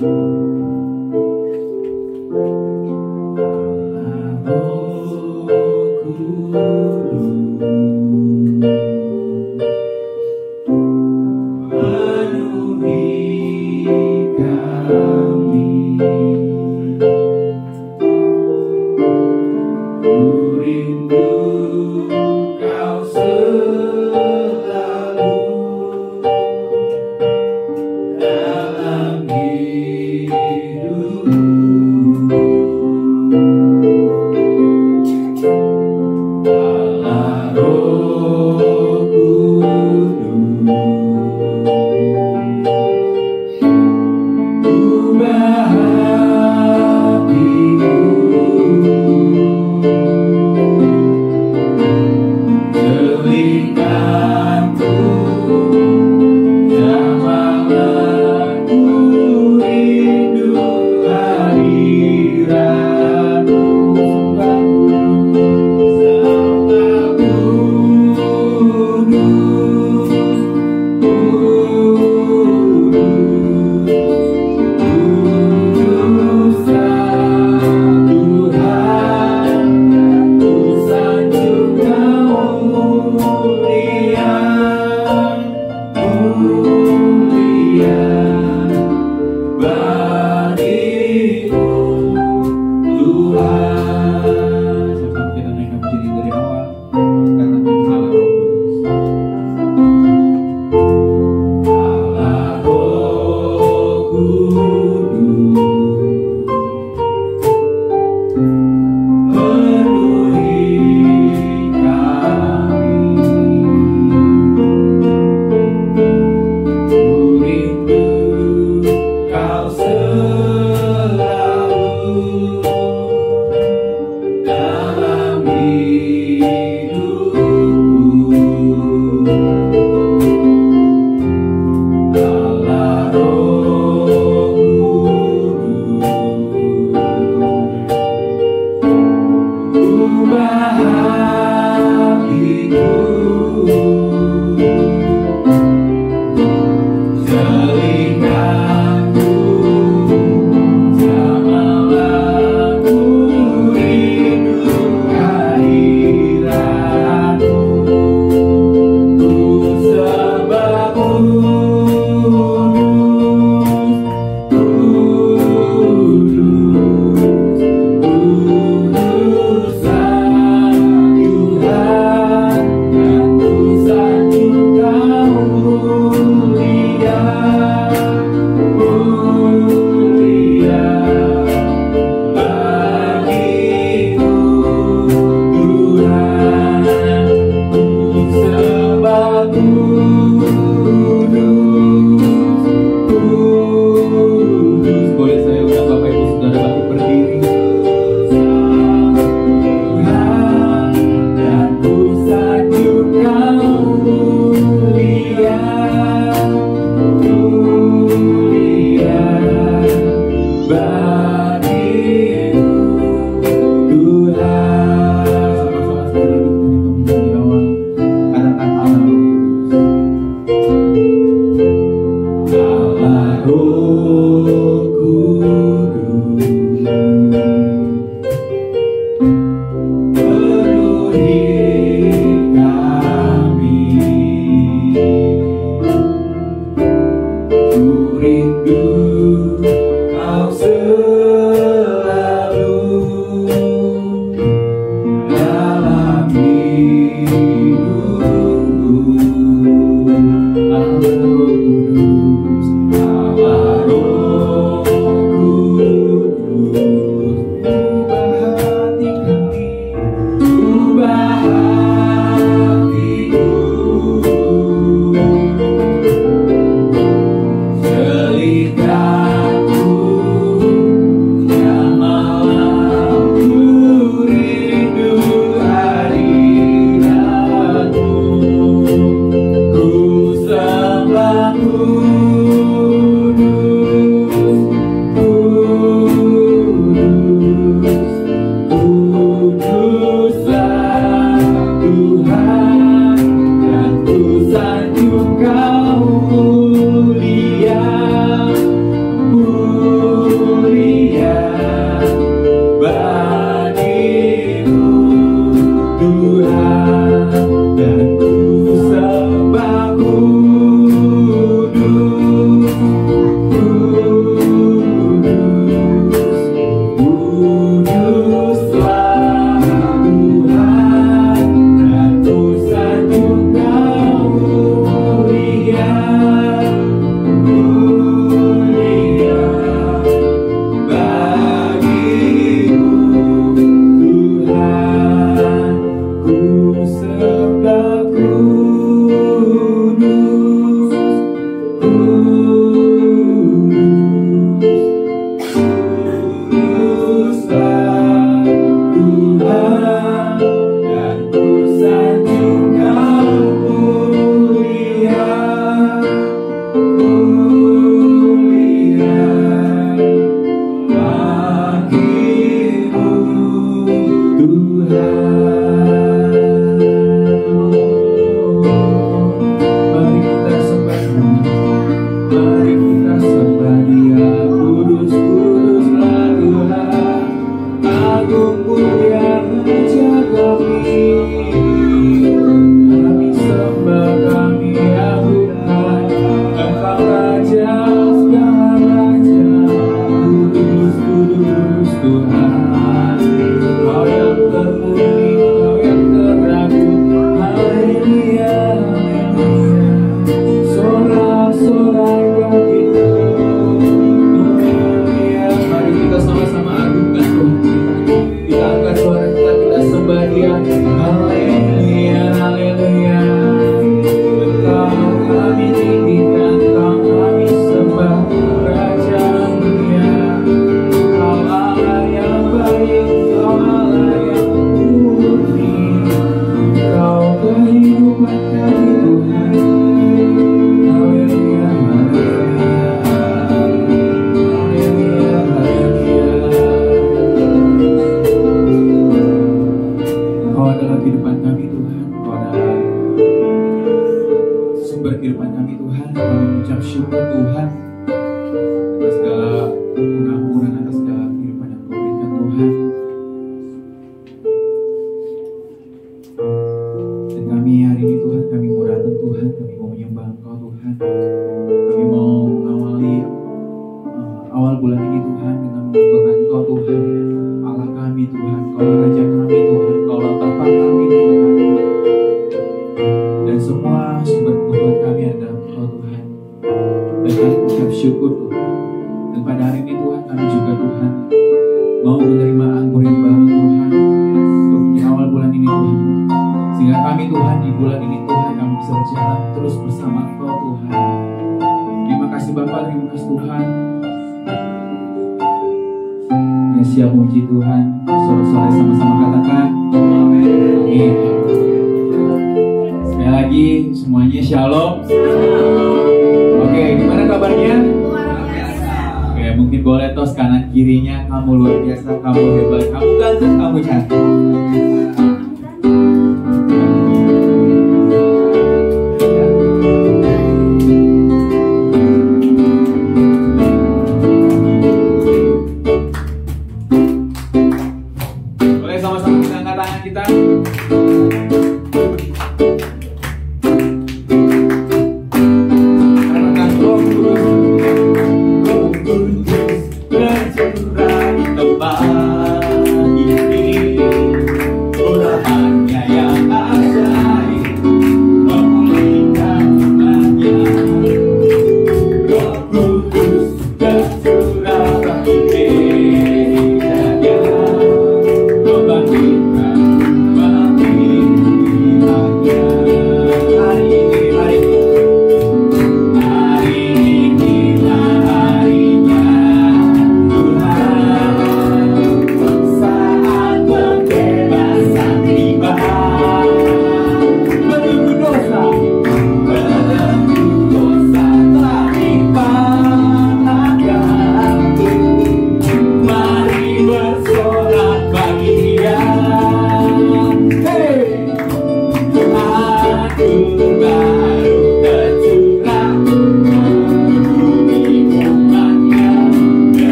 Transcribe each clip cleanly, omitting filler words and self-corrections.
Allah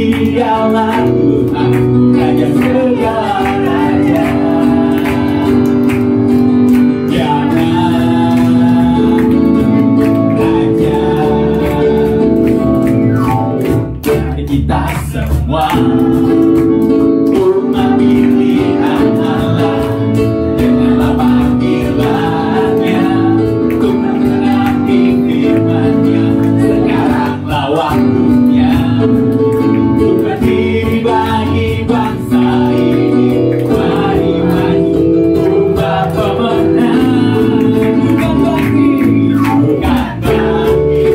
Dialah Tuhan, Raja segala raja. Kita semua umat pilihan Allah, dengarlah panggilannya untuk mengerti firman-Nya. Sekaranglah waktunya untuk berdiri bagi bangsa ini. Mari maju umat pemenang, bukan bagi, bukan bagi.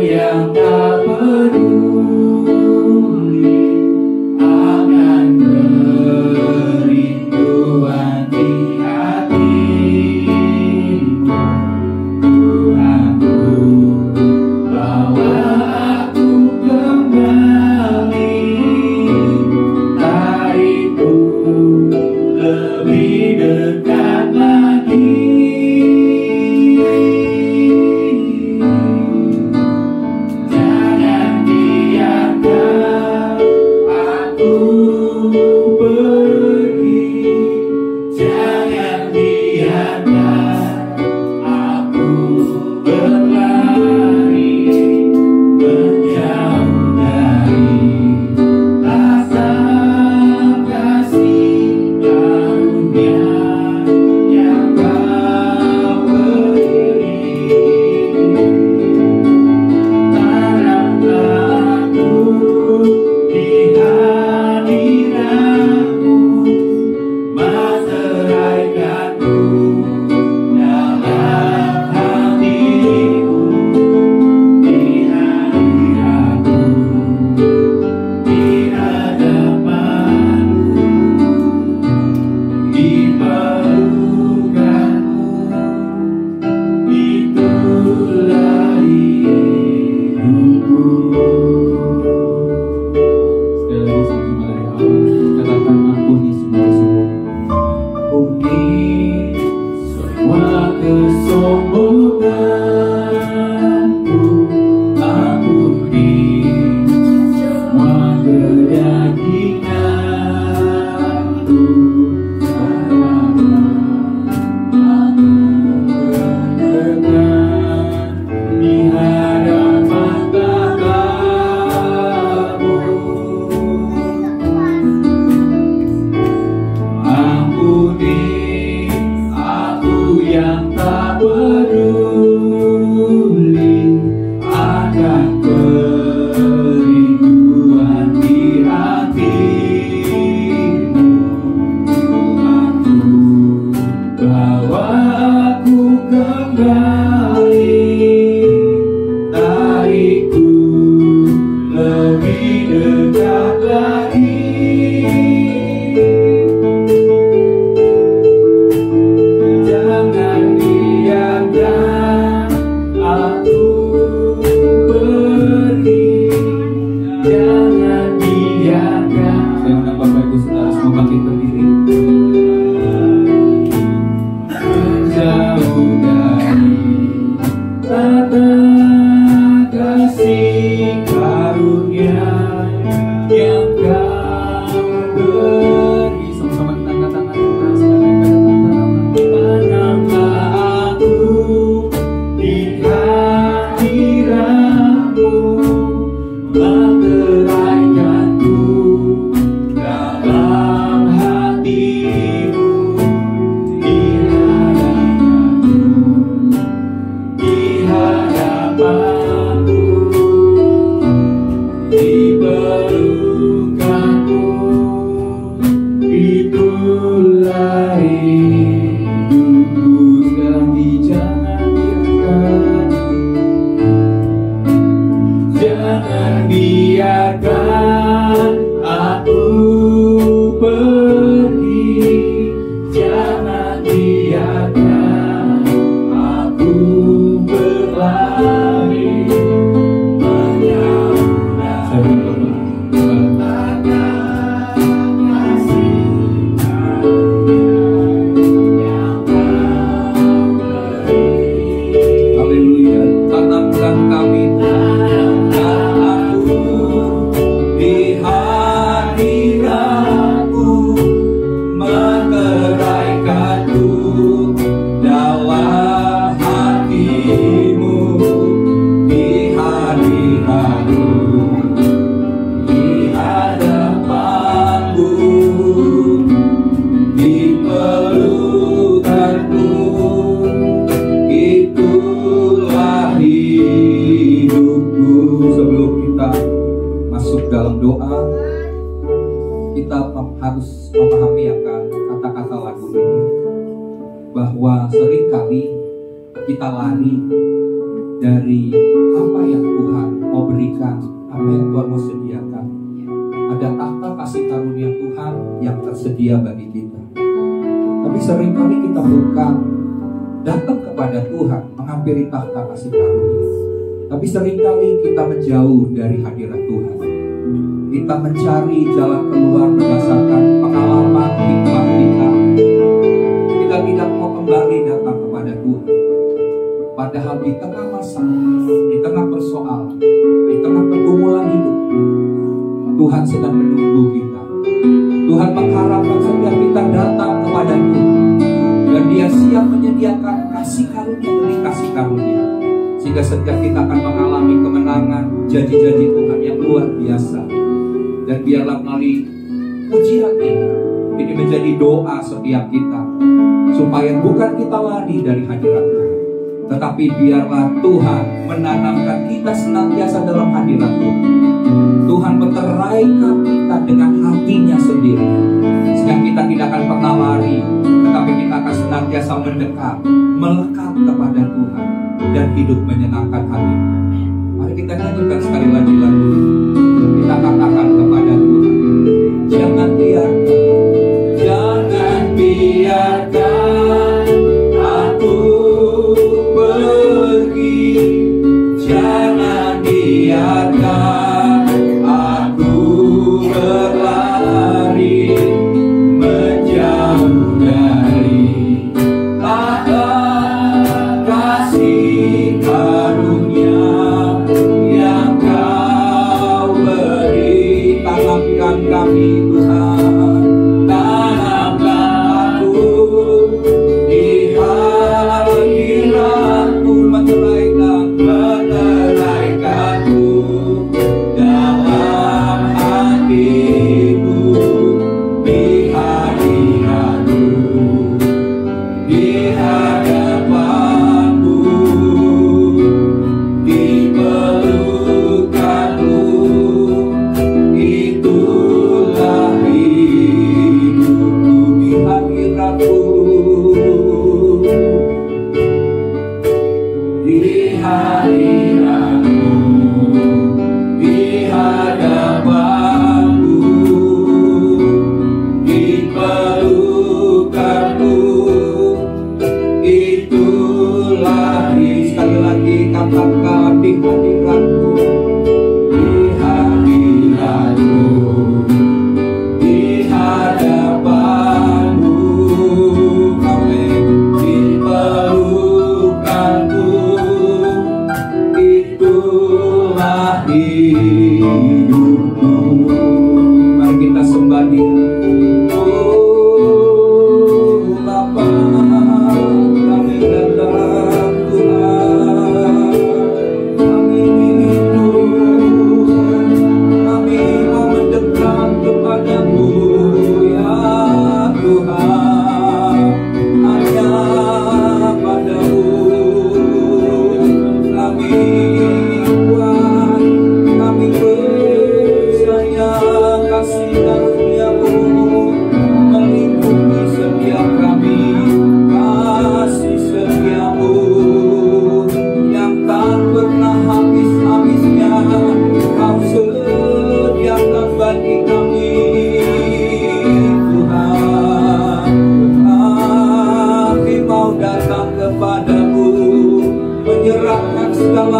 Yang tak peduli akan kembali, tarikku lebih dekat lagi. Jangan biarkan aku pergi, jangan biarkan. Saya undang Bapak Ibu Saudara semua bangkit berdiri. Jauh dari tata kasih karunia yang Kau beri. Sama-sama kita angkat tangan kita sekali. Panamlah aku di hadirat-Mu, meteraikanku dalam hati-Mu, di hadapan-Mu, di pelukan-Mu. Itulah hidupku sekali. Jangan biarkan aku pergi, jangan biarkan aku berlari menjauh dari tata kasih yang Kau beri. Haleluya. Tanamkan kami, tanamkan aku di hadirat-Mu, meteraikanku dalam hati-Mu, di hadirat-Mu, di hadapan-Mu, di pelukan-Mu. Itulah hidupku. Sebelum kita masuk dalam doa, kita harus memahami akan kata-kata lagu ini, bahwa seringkali kita lari dari apa yang Tuhan mau berikan, apa yang Tuhan mau sediakan. Ada tahta kasih karunia Tuhan yang tersedia bagi kita. Tapi seringkali kita bukan datang kepada Tuhan menghampiri tahta kasih karunia, tapi seringkali kita menjauh dari hadirat Tuhan. Kita mencari jalan keluar berdasarkan pengalaman hikmah kita. Kita tidak mau kembali datang kepada Tuhan. Padahal di tengah masalah, di tengah persoalan, di tengah pergumulan hidup, Tuhan sedang menunggu kita. Tuhan mengharapkan setiap kita datang kepada Tuhan, dan Dia siap menyediakan kasih karunia demi kasih karunia, sehingga setiap kita akan mengalami kemenangan, janji-janji Tuhan yang luar biasa. Dan biarlah melalui pujian ini menjadi doa setiap kita, supaya bukan kita lari dari hadirat Tuhan, tetapi biarlah Tuhan menanamkan kita senantiasa dalam hadirat Tuhan. Tuhan meteraikan kita dengan hatinya sendiri, sehingga kita tidak akan pernah lari, tetapi kita akan senantiasa mendekat, melekat kepada Tuhan, dan hidup menyenangkan hati. Mari kita nyanyikan sekali lagi lagu ini. Kita katakan kepada Tuhan, jangan biarkan aku pergi, jangan biarkan aku berlari menjauh dari tahta kasih karunia yang Kau beri. Tanamkan kami Tuhan, tanamkan aku di hadirat-Mu, meteraikanku dalam hati-Mu, di hadirat-Mu, di hadapan-Mu, di pelukan-Mu. Itulah hidupku di hadirat-Mu.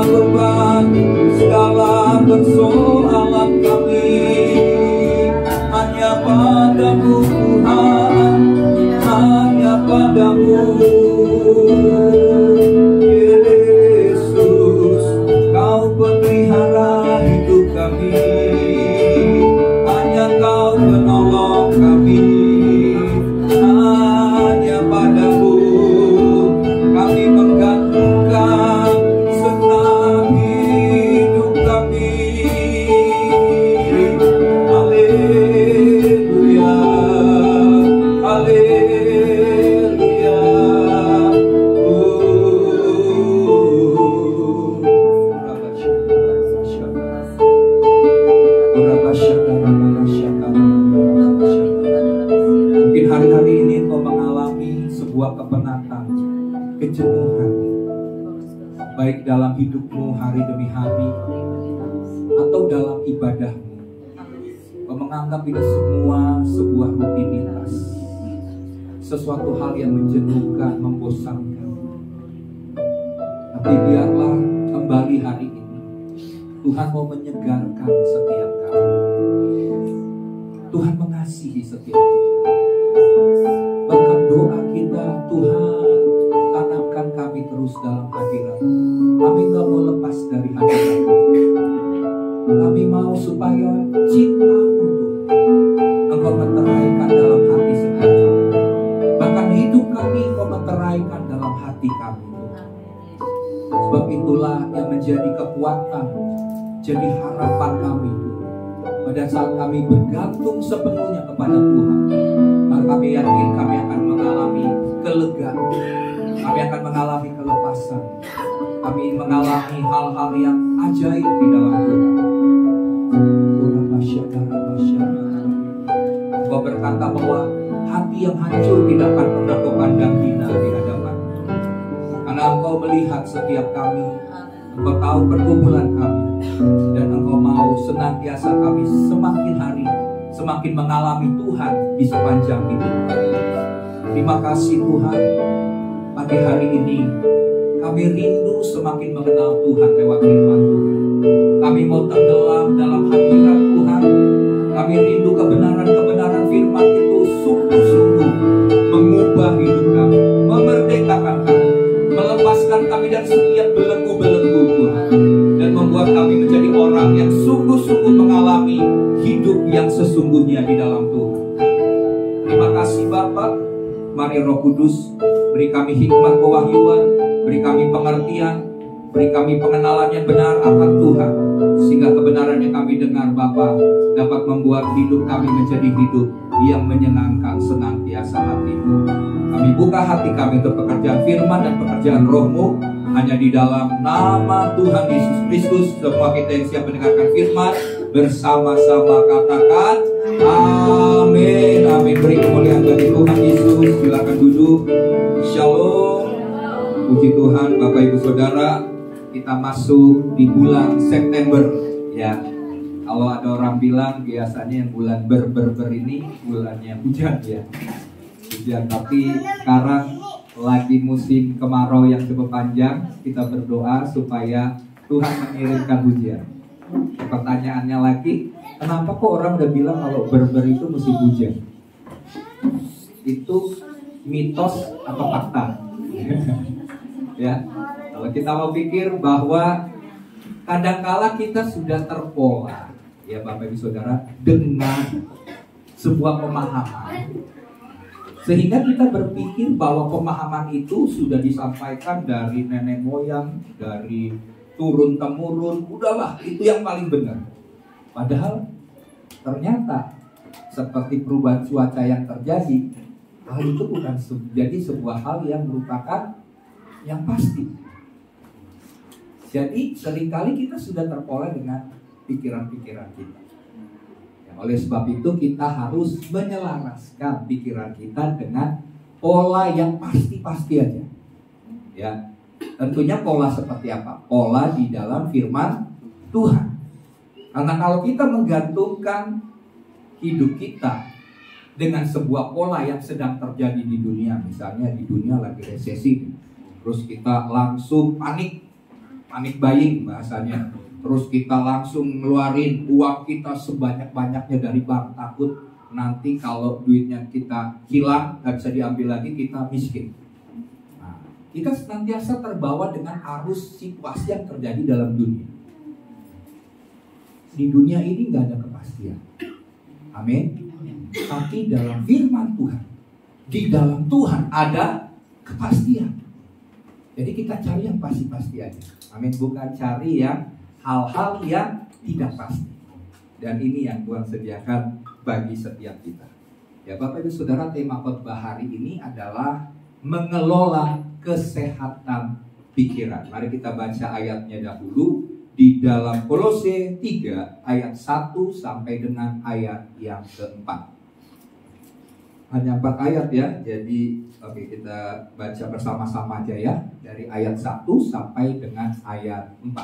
beban, segala persoalan kami. Hanya padamu Tuhan, hanya padamu Yesus. Kau pelihara hidup kami, hanya Kau penolong kami. Hanya padamu kami menggantungkan senang hidup kami. Haleluya, haleluya. Mungkin hari-hari ini kau mengalami sebuah kepenatan, kejenuhan, baik dalam hidupmu hari demi hari atau dalam ibadahmu. Kau menganggap ini semua sebuah rutinitas, sesuatu hal yang menjenuhkan, membosankan. Tapi biarlah kembali hari ini Tuhan mau menyegarkan setiap kami. Tuhan mengasihi setiap kita. Bahkan doa kita, Tuhan tanamkan kami terus dalam hadirat. Kami gak mau lepas dari hadirat. Kami mau supaya cinta-Mu Engkau meteraikan dalam hati setiap kami. Bahkan hidup kami Engkau meteraikan dalam hati kami. Sebab itulah yang menjadi kekuatan, jadi harapan kami. Pada saat kami bergantung sepenuhnya kepada Tuhan, maka kami yakin kami akan mengalami kelegaan, kami akan mengalami kelepasan, kami mengalami hal-hal yang ajaib di dalam Tuhan. Engkau berkata bahwa hati yang hancur tidak akan pernah Kau pandang hina di hadapan, karena Engkau melihat setiap kami, Engkau tahu pergumulan kami, dan Engkau mau senantiasa kami semakin hari semakin mengalami Tuhan di sepanjang hidup. Terima kasih Tuhan, pagi hari ini kami rindu semakin mengenal Tuhan lewat firman Tuhan. Kami mau tenggelam dalam hadirat Tuhan. Kami rindu kebenaran-kebenaran firman itu sungguh-sungguh mengubah hidup kami, memerdekakan kami, melepaskan kami dari setiap belenggu-belenggu Tuhan, dan membuat kami menjadi orang yang sungguh-sungguh mengalami hidup yang sesungguhnya di dalam Tuhan. Terima kasih Bapa. Mari Roh Kudus beri kami hikmat kewahyuan, beri kami pengertian, beri kami pengenalan yang benar akan Tuhan, sehingga kebenaran yang kami dengar Bapa dapat membuat hidup kami menjadi hidup yang menyenangkan senantiasa hati-Mu. Kami buka hati kami untuk pekerjaan firman dan pekerjaan Roh-Mu, hanya di dalam nama Tuhan Yesus Kristus. Semua kita yang siap mendengarkan firman bersama-sama katakan amin. Amin. Beri kemuliaan bagi Tuhan Yesus. Silakan duduk. Shalom. Puji Tuhan Bapak Ibu Saudara, kita masuk di bulan September ya. Kalau ada orang bilang biasanya yang bulan ber ini bulannya hujan ya. Hujan, tapi sekarang lagi musim kemarau yang cukup panjang. Kita berdoa supaya Tuhan mengirimkan hujan. Pertanyaannya lagi, kenapa kok orang udah bilang kalau ber itu musim hujan? Itu mitos atau fakta? Ya, kalau kita mau pikir bahwa kadangkala kita sudah terpola, ya Bapak Ibu Saudara, dengan sebuah pemahaman, sehingga kita berpikir bahwa pemahaman itu sudah disampaikan dari nenek moyang, dari turun temurun, udahlah itu yang paling benar. Padahal ternyata seperti perubahan cuaca yang terjadi, hal itu bukan jadi sebuah hal yang merupakan yang pasti. Jadi seringkali kita sudah terpola dengan pikiran-pikiran kita. Ya, oleh sebab itu kita harus menyelaraskan pikiran kita dengan pola yang pasti-pasti aja. Ya, tentunya pola seperti apa? Pola di dalam firman Tuhan. Karena kalau kita menggantungkan hidup kita dengan sebuah pola yang sedang terjadi di dunia, misalnya di dunia lagi resesi, terus kita langsung panik, panik buying bahasanya. Terus kita langsung ngeluarin uang kita sebanyak-banyaknya dari bank, takut nanti kalau duitnya kita hilang, nggak bisa diambil lagi, kita miskin. Nah, kita senantiasa terbawa dengan arus situasi yang terjadi dalam dunia. Di dunia ini nggak ada kepastian. Amin. Tapi dalam firman Tuhan, di dalam Tuhan ada kepastian. Jadi kita cari yang pasti-pasti aja. Amin. Bukan cari yang hal-hal yang tidak pasti. Dan ini yang Tuhan sediakan bagi setiap kita. Ya Bapak Ibu Saudara, tema khotbah hari ini adalah mengelola kesehatan pikiran. Mari kita baca ayatnya dahulu di dalam Kolose 3 ayat 1 sampai dengan ayat yang keempat. Hanya 4 ayat ya. Jadi oke, kita baca bersama-sama aja ya. Dari ayat 1 sampai dengan ayat 4.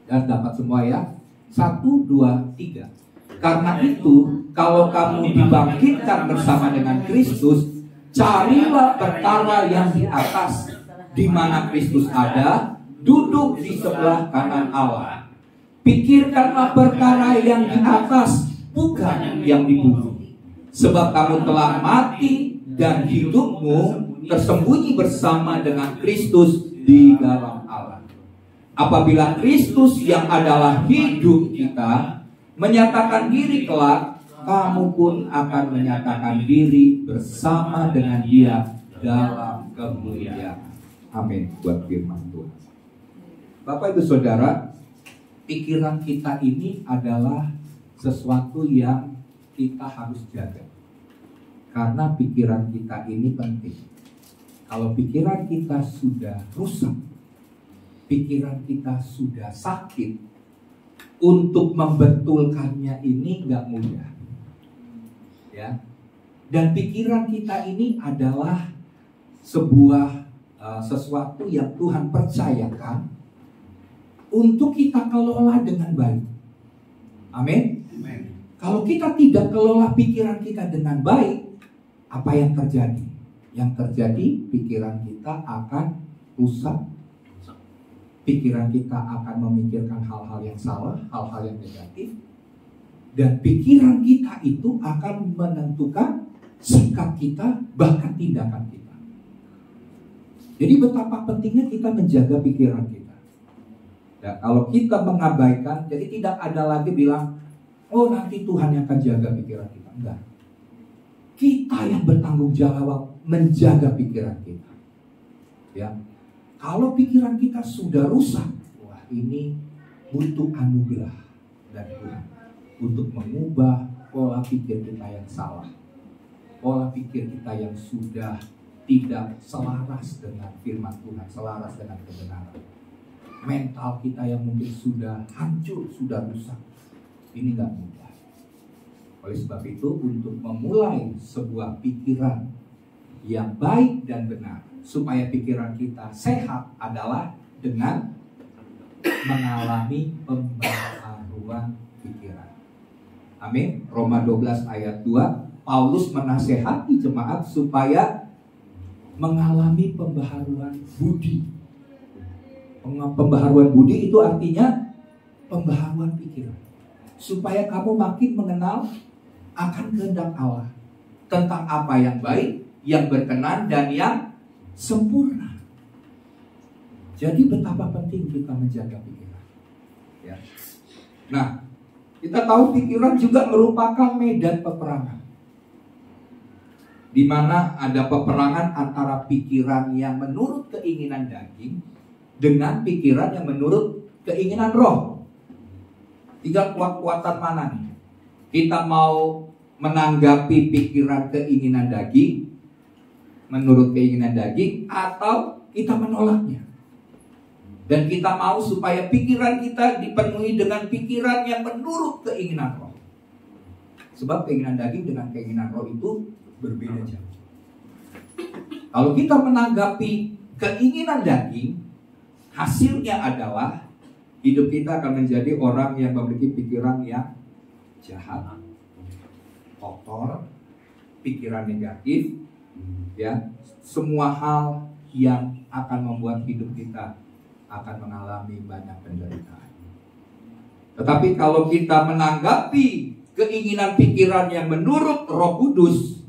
Dan dapat semua ya. 1, 2, 3. Karena itu, kalau kamu dibangkitkan bersama dengan Kristus, carilah perkara yang di atas, di mana Kristus ada, duduk di sebelah kanan Allah. Pikirkanlah perkara yang di atas, bukan yang di bumi. Sebab kamu telah mati dan hidupmu tersembunyi bersama dengan Kristus di dalam Allah. Apabila Kristus yang adalah hidup kita menyatakan diri kelak, kamu pun akan menyatakan diri bersama dengan Dia dalam kemuliaan. Amin. Buat firman Tuhan. Bapak Ibu Saudara, pikiran kita ini adalah sesuatu yang kita harus jaga. Karena pikiran kita ini penting. Kalau pikiran kita sudah rusak, pikiran kita sudah sakit, untuk membetulkannya ini nggak mudah. Ya. Dan pikiran kita ini adalah sebuah sesuatu yang Tuhan percayakan untuk kita kelola dengan baik. Amin. Kalau kita tidak kelola pikiran kita dengan baik, apa yang terjadi? Yang terjadi pikiran kita akan rusak. Pikiran kita akan memikirkan hal-hal yang salah, hal-hal yang negatif. Dan pikiran kita itu akan menentukan sikap kita, bahkan tindakan kita. Jadi betapa pentingnya kita menjaga pikiran kita. Ya, kalau kita mengabaikan, jadi tidak ada lagi bilang, oh nanti Tuhan yang akan jaga pikiran kita. Enggak. Kita yang bertanggung jawab menjaga pikiran kita. Ya. Kalau pikiran kita sudah rusak, wah ini butuh anugerah dari Tuhan untuk mengubah pola pikir kita yang salah, pola pikir kita yang sudah tidak selaras dengan firman Tuhan, selaras dengan kebenaran. Mental kita yang mungkin sudah hancur, sudah rusak, ini nggak mudah. Oleh sebab itu, untuk memulai sebuah pikiran yang baik dan benar, supaya pikiran kita sehat adalah dengan mengalami pembaharuan pikiran. Amin. Roma 12 ayat 2, Paulus menasehati jemaat supaya mengalami pembaharuan budi. Pembaharuan budi itu artinya pembaharuan pikiran. Supaya kamu makin mengenal akan kehendak Allah, tentang apa yang baik, yang berkenan, dan yang sempurna. Jadi betapa penting kita menjaga pikiran. Ya. Nah, kita tahu pikiran juga merupakan medan peperangan, di mana ada peperangan antara pikiran yang menurut keinginan daging dengan pikiran yang menurut keinginan roh. Tinggal kuat-kuatan mana nih? Kita mau menanggapi pikiran keinginan daging menurut keinginan daging, atau kita menolaknya. Dan kita mau supaya pikiran kita dipenuhi dengan pikiran yang menurut keinginan roh. Sebab keinginan daging dengan keinginan roh itu berbeda jauh. Kalau kita menanggapi keinginan daging, hasilnya adalah hidup kita akan menjadi orang yang memiliki pikiran yang jahat, kotor, pikiran negatif, ya, semua hal yang akan membuat hidup kita akan mengalami banyak penderitaan. Tetapi kalau kita menanggapi keinginan pikiran yang menurut Roh Kudus,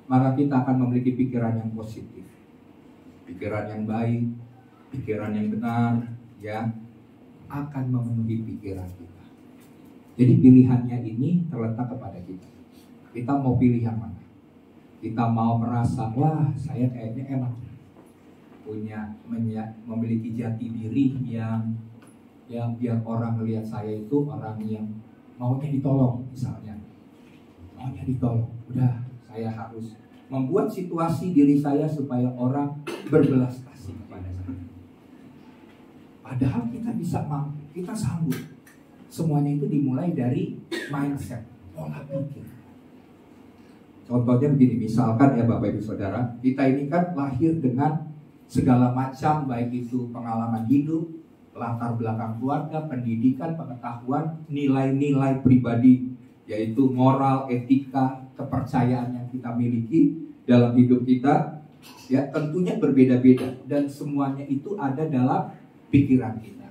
maka kita akan memiliki pikiran yang positif, pikiran yang baik, pikiran yang benar, ya, akan memenuhi pikiran kita. Jadi pilihannya ini terletak kepada kita. Kita mau pilih yang mana? Kita mau merasa, wah saya kayaknya enak, memiliki jati diri yang biar orang melihat saya itu orang yang maunya ditolong, misalnya maunya ditolong, udah saya harus membuat situasi diri saya supaya orang berbelas kasih kepada saya. Padahal kita bisa mampu, kita sanggup. Semuanya itu dimulai dari mindset, pola pikir. Contohnya begini, misalkan ya Bapak Ibu Saudara, kita ini kan lahir dengan segala macam, baik itu pengalaman hidup, latar belakang keluarga, pendidikan, pengetahuan, nilai-nilai pribadi, yaitu moral, etika, kepercayaan yang kita miliki dalam hidup kita, ya tentunya berbeda-beda, dan semuanya itu ada dalam pikiran kita.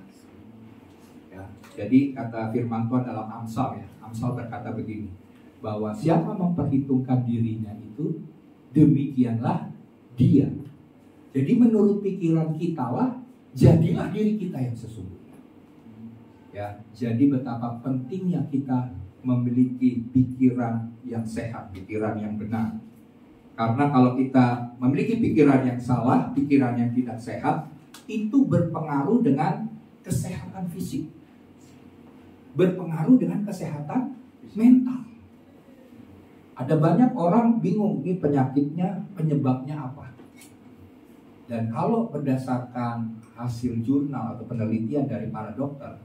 Ya, jadi kata firman Tuhan dalam Amsal, ya, Amsal berkata begini, bahwa siapa memperhitungkan dirinya itu, demikianlah dia. Jadi menurut pikiran kita lah, jadilah diri kita yang sesungguhnya. Ya, jadi betapa pentingnya kita memiliki pikiran yang sehat, pikiran yang benar. Karena kalau kita memiliki pikiran yang salah, pikiran yang tidak sehat, itu berpengaruh dengan kesehatan fisik, berpengaruh dengan kesehatan mental. Ada banyak orang bingung, ini penyakitnya, penyebabnya apa? Dan kalau berdasarkan hasil jurnal atau penelitian dari para dokter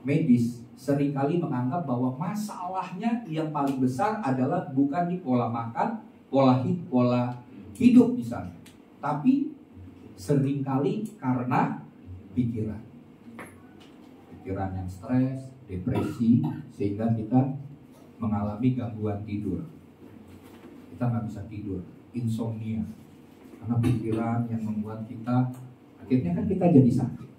medis, seringkali menganggap bahwa masalahnya yang paling besar adalah bukan di pola makan, pola hidup misalnya, tapi seringkali karena pikiran yang stres, depresi, sehingga kita mengalami gangguan tidur. Kita nggak bisa tidur, insomnia, karena pikiran yang membuat kita, akhirnya kan kita jadi sakit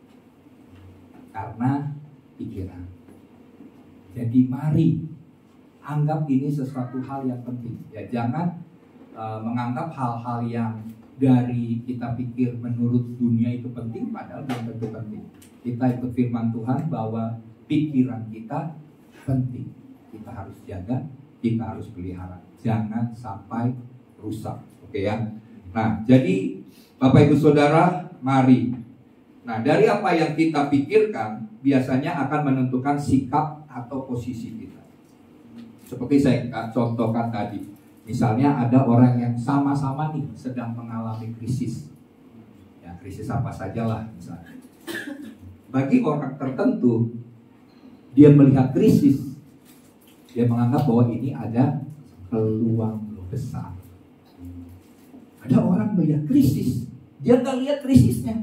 karena pikiran. Jadi mari anggap ini sesuatu hal yang penting. Ya, jangan menganggap hal-hal yang dari kita pikir menurut dunia itu penting, padahal belum tentu penting. Kita ikut firman Tuhan bahwa pikiran kita penting. Kita harus jaga, kita harus pelihara. Jangan sampai rusak. Oke ya. Nah, jadi Bapak Ibu Saudara, mari. Nah, dari apa yang kita pikirkan biasanya akan menentukan sikap atau posisi kita. Seperti saya contohkan tadi, misalnya ada orang yang sama-sama nih sedang mengalami krisis. Ya, krisis apa sajalah misalnya. Bagi orang tertentu, dia melihat krisis, dia menganggap bahwa ini ada peluang besar. Ada orang melihat krisis, dia nggak lihat krisisnya.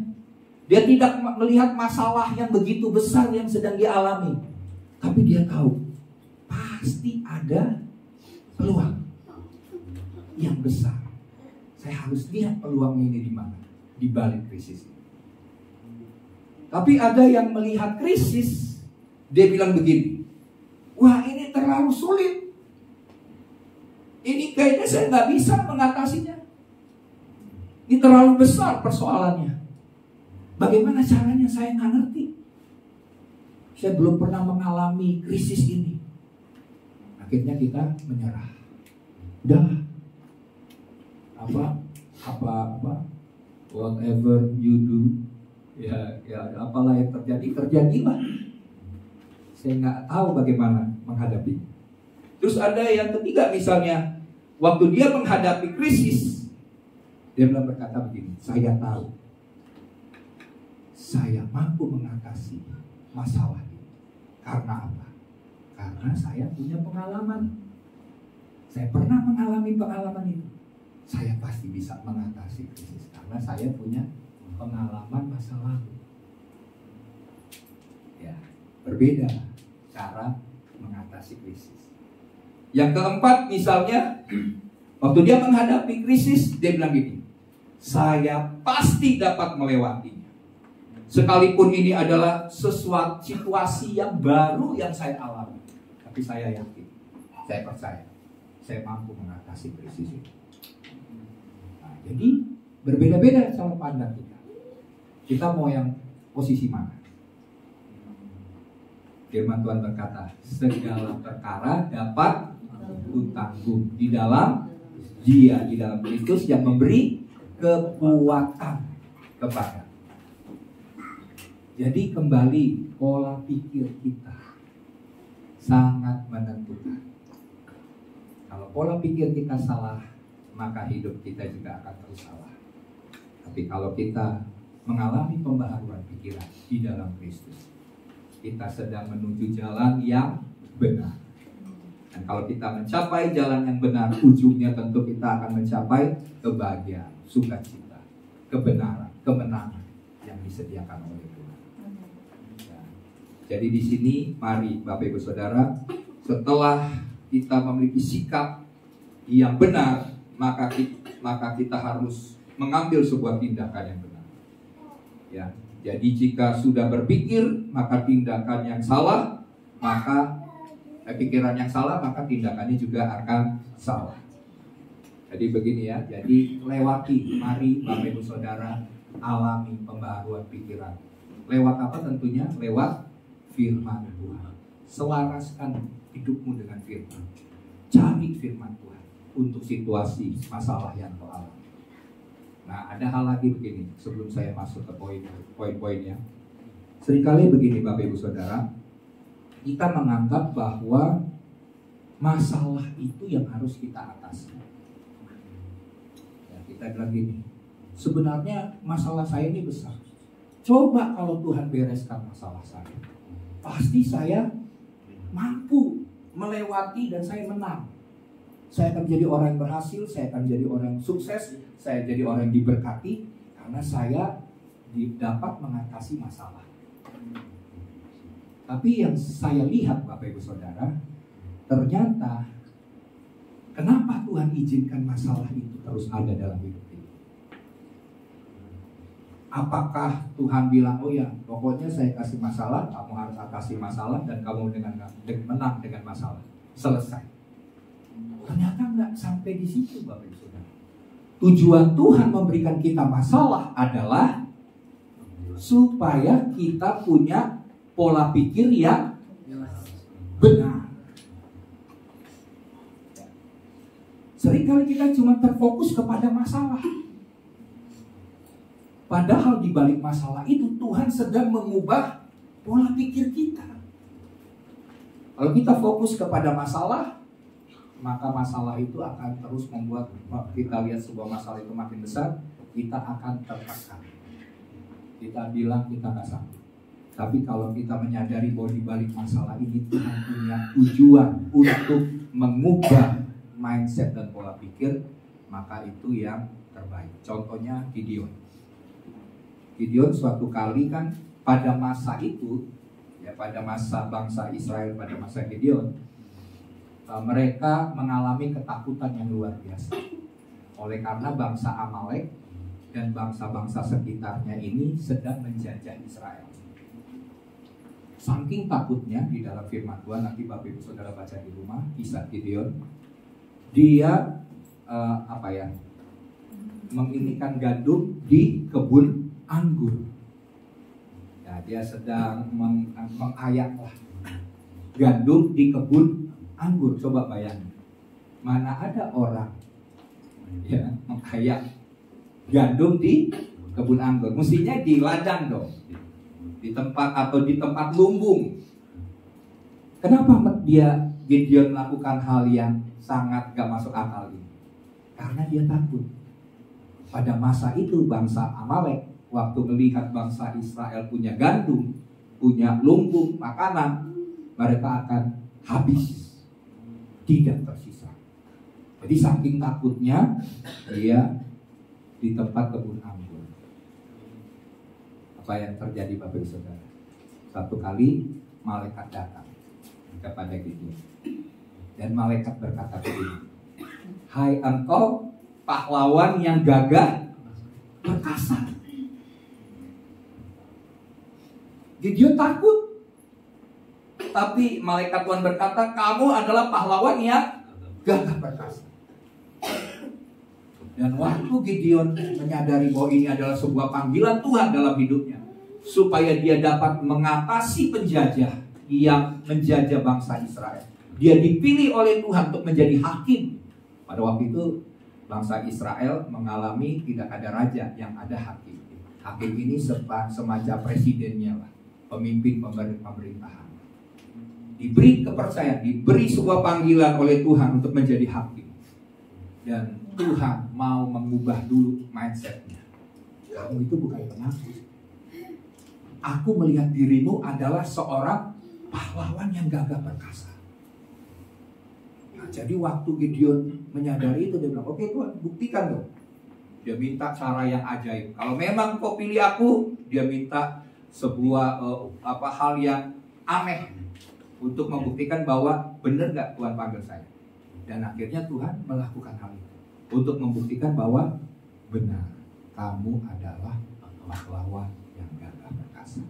Dia tidak melihat masalah yang begitu besar yang sedang dia alami. Tapi dia tahu, pasti ada peluang yang besar. Saya harus lihat peluangnya ini di mana, di balik krisis ini. Tapi ada yang melihat krisis, dia bilang begini, wah ini terlalu sulit. Ini kayaknya saya nggak bisa mengatasinya. Ini terlalu besar persoalannya. Bagaimana caranya, saya nggak ngerti. Saya belum pernah mengalami krisis ini. Akhirnya kita menyerah. Udah, whatever you do, ya apalah yang terjadilah. Saya nggak tahu bagaimana menghadapi. Terus ada yang ketiga misalnya, waktu dia menghadapi krisis, dia bilang berkata begini, saya tahu, saya mampu mengatasi masalah ini. Karena apa? Karena saya punya pengalaman. Saya pernah mengalami pengalaman itu. Saya pasti bisa mengatasi krisis karena saya punya pengalaman masa lalu. Ya, berbeda cara mengatasi krisis. Yang keempat misalnya, waktu dia menghadapi krisis, dia bilang gini, saya pasti dapat melewatinya. Sekalipun ini adalah sesuatu situasi yang baru yang saya alami, tapi saya yakin, saya percaya, saya mampu mengatasi krisis itu. Nah, jadi berbeda-beda cara pandang kita. Kita mau yang posisi mana? Firman Tuhan berkata, segala perkara dapat kutanggung di dalam Dia, di dalam Kristus yang memberi kekuatan kepada. Jadi kembali pola pikir kita sangat menentukan. Kalau pola pikir kita salah, maka hidup kita juga akan terus salah. Tapi kalau kita mengalami pembaharuan pikiran di dalam Kristus, kita sedang menuju jalan yang benar. Dan kalau kita mencapai jalan yang benar, ujungnya tentu kita akan mencapai kebahagiaan, sukacita, kebenaran, kemenangan yang disediakan oleh Tuhan. Jadi di sini mari Bapak Ibu Saudara, setelah kita memiliki sikap yang benar, maka kita harus mengambil sebuah tindakan yang benar. Ya, jadi jika sudah berpikir maka tindakan yang salah, maka pikiran yang salah, maka tindakannya juga akan salah. Jadi begini ya, jadi lewati, mari Bapak Ibu Saudara alami pembaharuan pikiran. Lewat apa tentunya? Lewat firman Tuhan. Selaraskan hidupmu dengan firman. Cari firman Tuhan untuk situasi masalah yang kau alami. Nah, ada hal lagi begini sebelum saya masuk ke poin-poinnya. Seringkali begini Bapak Ibu Saudara, kita menganggap bahwa masalah itu yang harus kita atasi. Ya, kita bilang gini, sebenarnya masalah saya ini besar. Coba kalau Tuhan bereskan masalah saya, pasti saya mampu melewati dan saya menang. Saya akan jadi orang yang berhasil, saya akan jadi orang yang sukses, saya jadi orang yang diberkati karena saya dapat mengatasi masalah. Tapi yang saya lihat Bapak Ibu Saudara, ternyata kenapa Tuhan izinkan masalah itu terus ada dalam hidup kita? Apakah Tuhan bilang, oh ya pokoknya saya kasih masalah, kamu harus atasi masalah dan kamu menang dengan masalah, selesai? Ternyata nggak sampai di situ Bapak Ibu Saudara. Tujuan Tuhan memberikan kita masalah adalah supaya kita punya pola pikir yang benar. Seringkali kita cuma terfokus kepada masalah. Padahal di balik masalah itu Tuhan sedang mengubah pola pikir kita. Kalau kita fokus kepada masalah, maka masalah itu akan terus membuat kita lihat sebuah masalah itu makin besar, kita akan tertekan. Kita bilang kita nggak sanggup. Tapi kalau kita menyadari bahwa di balik masalah ini Tuhan punya tujuan untuk mengubah mindset dan pola pikir, maka itu yang terbaik. Contohnya Gideon. Gideon suatu kali kan pada masa itu, ya pada masa bangsa Israel, pada masa Gideon, mereka mengalami ketakutan yang luar biasa. Oleh karena bangsa Amalek dan bangsa-bangsa sekitarnya ini sedang menjajah Israel. Saking takutnya, di dalam firman Tuhan, nanti Bapak Ibu Saudara baca di rumah, kisah Gideon, dia menginikan gandum di kebun anggur. Ya, dia sedang mengayak gandum di kebun anggur. Coba bayangin, mana ada orang ya mengayak gandum di kebun anggur? Mestinya di ladang dong, di tempat lumbung. Kenapa Gideon melakukan hal yang sangat gak masuk akal ini? Karena dia takut. Pada masa itu bangsa Amalek waktu melihat bangsa Israel punya gandum, punya lumbung makanan, mereka akan habis, tidak tersisa. Jadi saking takutnya dia di tempat kebun anggur. Apa yang terjadi Bapak Ibu Saudara? Satu kali malaikat datang kepada Gideon, dan malaikat berkata begini, hai engkau pahlawan yang gagah perkasa. Gideon takut. Tapi malaikat Tuhan berkata, kamu adalah pahlawan yang gagah perkasa. Dan waktu Gideon menyadari bahwa ini adalah sebuah panggilan Tuhan dalam hidupnya, supaya dia dapat mengatasi penjajah yang menjajah bangsa Israel. Dia dipilih oleh Tuhan untuk menjadi hakim. Pada waktu itu bangsa Israel mengalami tidak ada raja, yang ada hakim. Hakim ini semacam presidennya lah, pemimpin pemerintahan. Diberi kepercayaan, diberi sebuah panggilan oleh Tuhan untuk menjadi hakim. Dan Tuhan mau mengubah dulu mindsetnya. Kamu itu bukan penakut. Aku melihat dirimu adalah seorang pahlawan yang gagah perkasa. Nah, jadi waktu Gideon menyadari itu, dia bilang, oke Tuhan, buktikan dong. Dia minta cara yang ajaib. Kalau memang kau pilih aku, dia minta sebuah hal yang aneh untuk membuktikan bahwa benar gak Tuhan panggil saya. Dan akhirnya Tuhan melakukan hal itu untuk membuktikan bahwa benar, kamu adalah pahlawan yang gagah perkasa.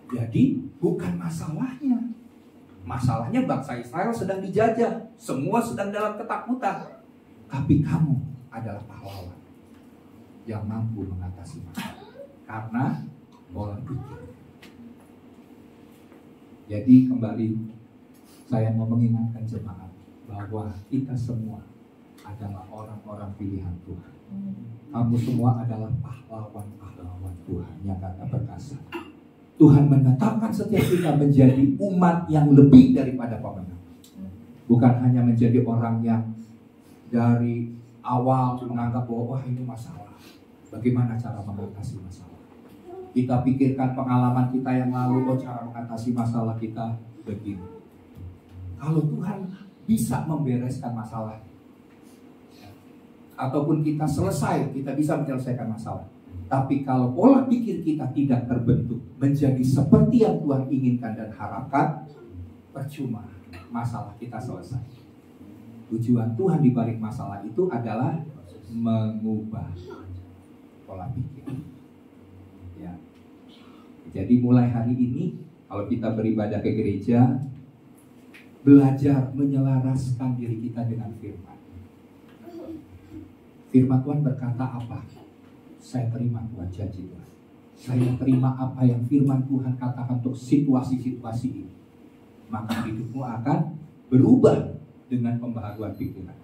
Jadi bukan masalahnya. Masalahnya bangsa Israel sedang dijajah, semua sedang dalam ketakutan. Tapi kamu adalah pahlawan yang mampu mengatasi masalah karena pola pikir. Jadi kembali saya mau mengingatkan jemaat bahwa kita semua adalah orang-orang pilihan Tuhan. Kamu semua adalah pahlawan-pahlawan Tuhan yang gagah perkasa. Tuhan menetapkan setiap kita menjadi umat yang lebih daripada pemenang. Bukan hanya menjadi orang yang dari awal menganggap bahwa wah ini masalah. Bagaimana cara mengatasi masalah? Kita pikirkan pengalaman kita yang lalu, cara mengatasi masalah kita begini. Kalau Tuhan bisa membereskan masalah, ataupun kita selesai, kita bisa menyelesaikan masalah. Tapi kalau pola pikir kita tidak terbentuk menjadi seperti yang Tuhan inginkan dan harapkan, percuma masalah kita selesai. Tujuan Tuhan di balik masalah itu adalah mengubah pola pikir. Ya. Jadi mulai hari ini, kalau kita beribadah ke gereja, belajar menyelaraskan diri kita dengan firman. Firman Tuhan berkata apa? Saya terima Tuhan, janji Tuhan. Saya terima apa yang firman Tuhan katakan untuk situasi-situasi ini. Maka hidupmu akan berubah dengan pembaharuan pikiran.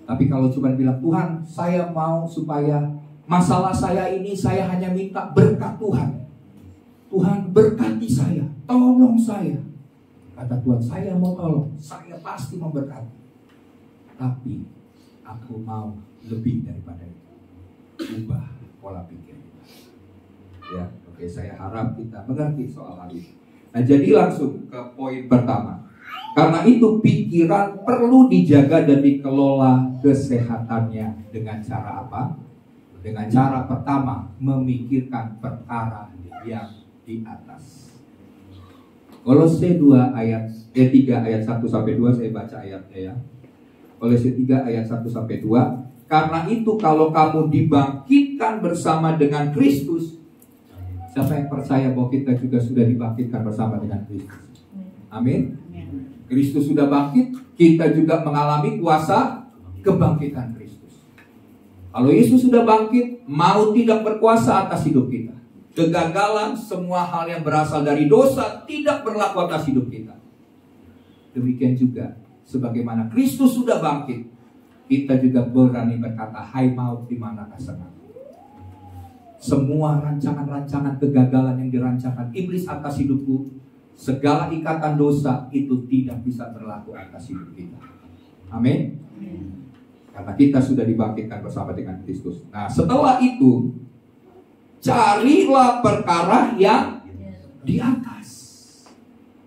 Tapi kalau cuma bilang, Tuhan, saya mau supaya masalah saya ini, saya hanya minta berkat Tuhan. Tuhan berkati saya, tolong saya. Kata Tuhan, saya mau tolong, saya pasti memberkati. Tapi aku mau lebih daripada itu. Ubah pola pikir kita. Ya, oke, saya harap kita mengerti soal hal ini. Nah, jadi langsung ke poin pertama. Karena itu pikiran perlu dijaga dan dikelola kesehatannya dengan cara apa? Dengan cara pertama, memikirkan perkara yang di atas. Kolose 2 ayat 3 ayat 1 sampai 2, saya baca ayatnya ya. Kolose 3 ayat 1 sampai 2. Karena itu kalau kamu dibangkitkan bersama dengan Kristus, siapa yang percaya bahwa kita juga sudah dibangkitkan bersama dengan Kristus? Amin. Kristus sudah bangkit, kita juga mengalami kuasa kebangkitan Kristus. Kalau Yesus sudah bangkit, maut tidak berkuasa atas hidup kita. Kegagalan, semua hal yang berasal dari dosa tidak berlaku atas hidup kita. Demikian juga, sebagaimana Kristus sudah bangkit, kita juga berani berkata, hai maut, di manakah senangmu? Semua rancangan-rancangan kegagalan yang dirancangkan iblis atas hidupku, segala ikatan dosa itu tidak bisa berlaku atas hidup kita. Amin. Karena kita sudah dibangkitkan bersama dengan Kristus. Nah, setelah itu, carilah perkara yang di atas.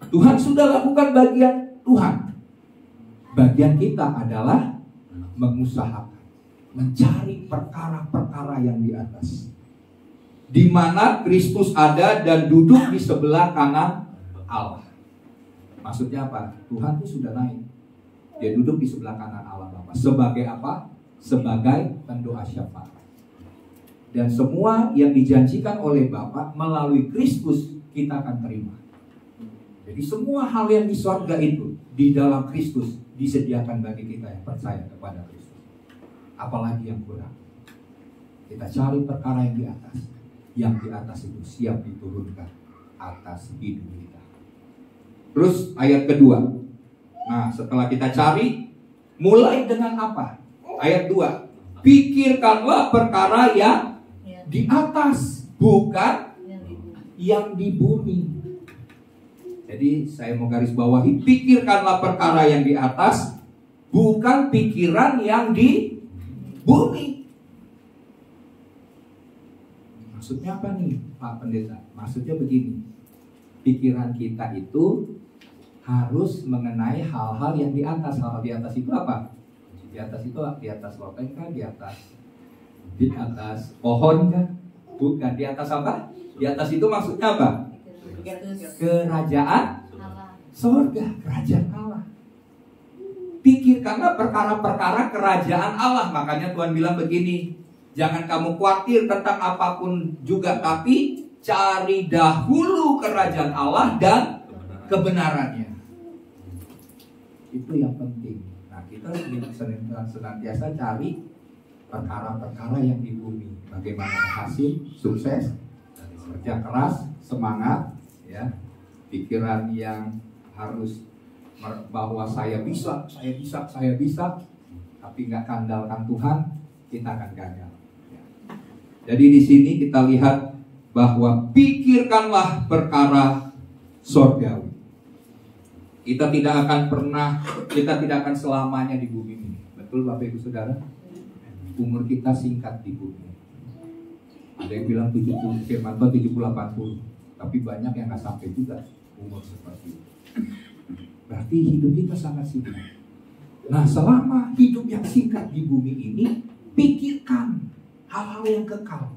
Tuhan sudah lakukan bagian Tuhan. Bagian kita adalah mengusahakan, mencari perkara-perkara yang di atas, di mana Kristus ada dan duduk di sebelah kanan Allah. Maksudnya apa? Tuhan itu sudah naik. Dia duduk di sebelah kanan Allah Bapa. Sebagai apa? Sebagai pendoa syafaat. Dan semua yang dijanjikan oleh Bapa melalui Kristus kita akan terima. Jadi semua hal yang di sorga itu di dalam Kristus disediakan bagi kita yang percaya kepada Kristus. Apalagi yang kurang? Kita cari perkara yang di atas. Yang di atas itu siap diturunkan atas hidup kita. Terus ayat kedua. Nah, setelah kita cari, mulai dengan apa? Ayat 2. Pikirkanlah perkara yang di atas, bukan yang di bumi. Jadi saya mau garis bawahi, pikirkanlah perkara yang di atas, bukan pikiran yang di bumi. Maksudnya apa nih Pak Pendeta? Maksudnya begini, pikiran kita itu harus mengenai hal-hal yang di atas. Hal-hal di atas itu apa? Di atas itu di atas loteng kan? Di atas pohon kan? Bukan. Di atas apa? Di atas itu maksudnya apa? Kerajaan sorga, kerajaan Allah. Pikirkanlah perkara-perkara kerajaan Allah. Makanya Tuhan bilang begini, jangan kamu khawatir tentang apapun juga, tapi cari dahulu kerajaan Allah dan kebenarannya. Itu yang penting. Nah, kita senantiasa cari perkara-perkara yang di bumi. Bagaimana berhasil, sukses, kerja keras, semangat, ya, pikiran yang harus bahwa saya bisa, tapi nggak kandalkan Tuhan, kita akan gagal. Ya. Jadi di sini kita lihat bahwa pikirkanlah perkara sorgawi. Kita tidak akan selamanya di bumi ini. Betul Bapak Ibu Saudara? Umur kita singkat di bumi. Ada yang bilang 70, firman Tuhan 70-80. Tapi banyak yang nggak sampai juga umur seperti itu. Berarti hidup kita sangat singkat. Nah, selama hidup yang singkat di bumi ini, pikirkan hal-hal yang kekal,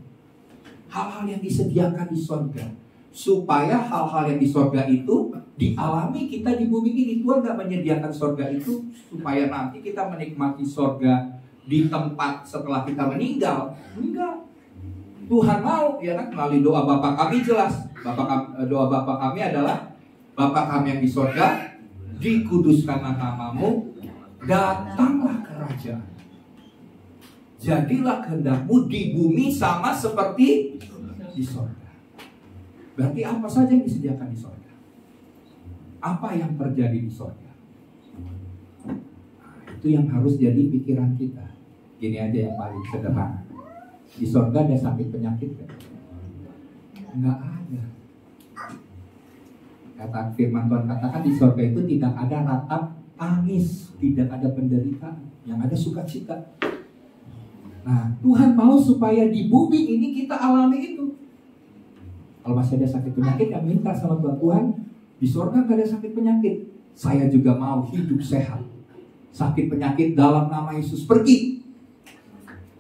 hal-hal yang disediakan di sorga, supaya hal-hal yang di sorga itu dialami kita di bumi ini. Tuhan nggak menyediakan sorga itu supaya nanti kita menikmati sorga di tempat setelah kita meninggal. Enggak. Tuhan mau, ya kan, melalui doa Bapa kami jelas. Doa Bapa kami adalah, Bapa kami yang di sorga, dikuduskanlah namamu, datanglah kerajaan, jadilah kehendakmu di bumi sama seperti di sorga. Berarti apa saja yang disediakan di sorga? Apa yang terjadi di sorga? Nah, itu yang harus jadi pikiran kita. Gini aja yang paling sederhana. Di sorga ada sakit penyakit kan? Enggak ada. Kata firman Tuhan katakan di sorga itu tidak ada ratap tangis, tidak ada penderitaan, yang ada sukacita. Nah, Tuhan mau supaya di bumi ini kita alami itu. Kalau masih ada sakit penyakit, ya minta sama Tuhan, di sorga gak ada sakit penyakit. Saya juga mau hidup sehat. Sakit penyakit dalam nama Yesus pergi.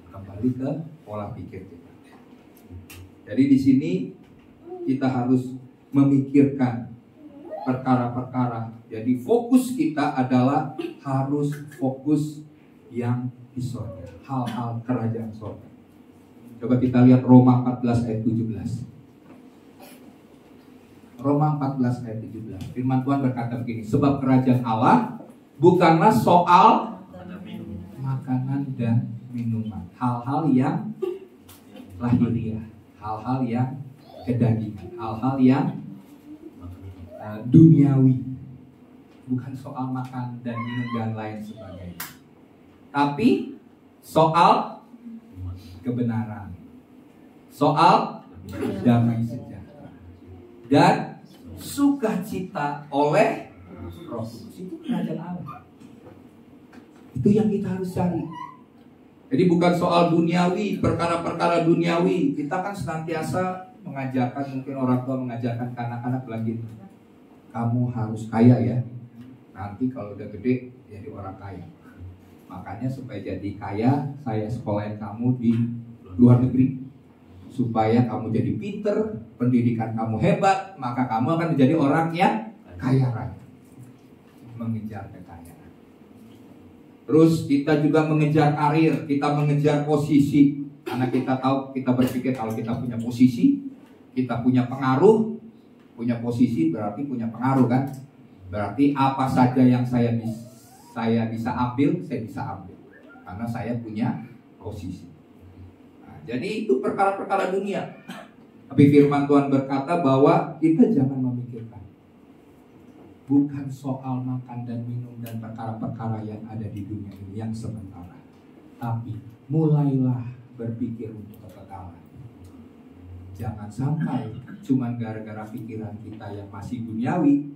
Kembali ke pola pikir kita. Jadi di sini kita harus memikirkan perkara-perkara. Jadi fokus kita adalah harus fokus yang di sorga, hal-hal kerajaan sorga. Coba kita lihat Roma 14 ayat 17. Roma 14 ayat 17. Firman Tuhan berkata begini, sebab kerajaan Allah bukanlah soal makanan dan minuman, hal-hal yang lahiriah, hal-hal yang kedagingan, hal-hal yang duniawi, bukan soal makan dan minum dan lain sebagainya, tapi soal kebenaran, soal damai sejahtera dan sukacita oleh Roh Kudus. Itu kerajaan Allah. Itu yang kita harus cari. Jadi bukan soal duniawi, perkara-perkara duniawi. Kita kan senantiasa mengajarkan, mungkin orang tua mengajarkan ke anak-anak lagi, kamu harus kaya ya. Nanti kalau udah gede jadi orang kaya. Makanya supaya jadi kaya, saya sekolahin kamu di luar negeri. Supaya kamu jadi pinter, pendidikan kamu hebat, maka kamu akan menjadi orang yang kaya raya. Mengejar Terus kita juga mengejar karir, kita mengejar posisi. Karena kita tahu, kita berpikir kalau kita punya posisi, kita punya pengaruh, punya posisi berarti punya pengaruh kan? Berarti apa saja yang saya bisa ambil, saya bisa ambil. Karena saya punya posisi. Nah, jadi itu perkara-perkara dunia. Tapi firman Tuhan berkata bahwa kita jangan memikirkan bukan soal makan dan minum dan perkara-perkara yang ada di dunia ini yang sementara. Tapi mulailah berpikir untuk kekekalan. Jangan sampai cuma gara-gara pikiran kita yang masih duniawi,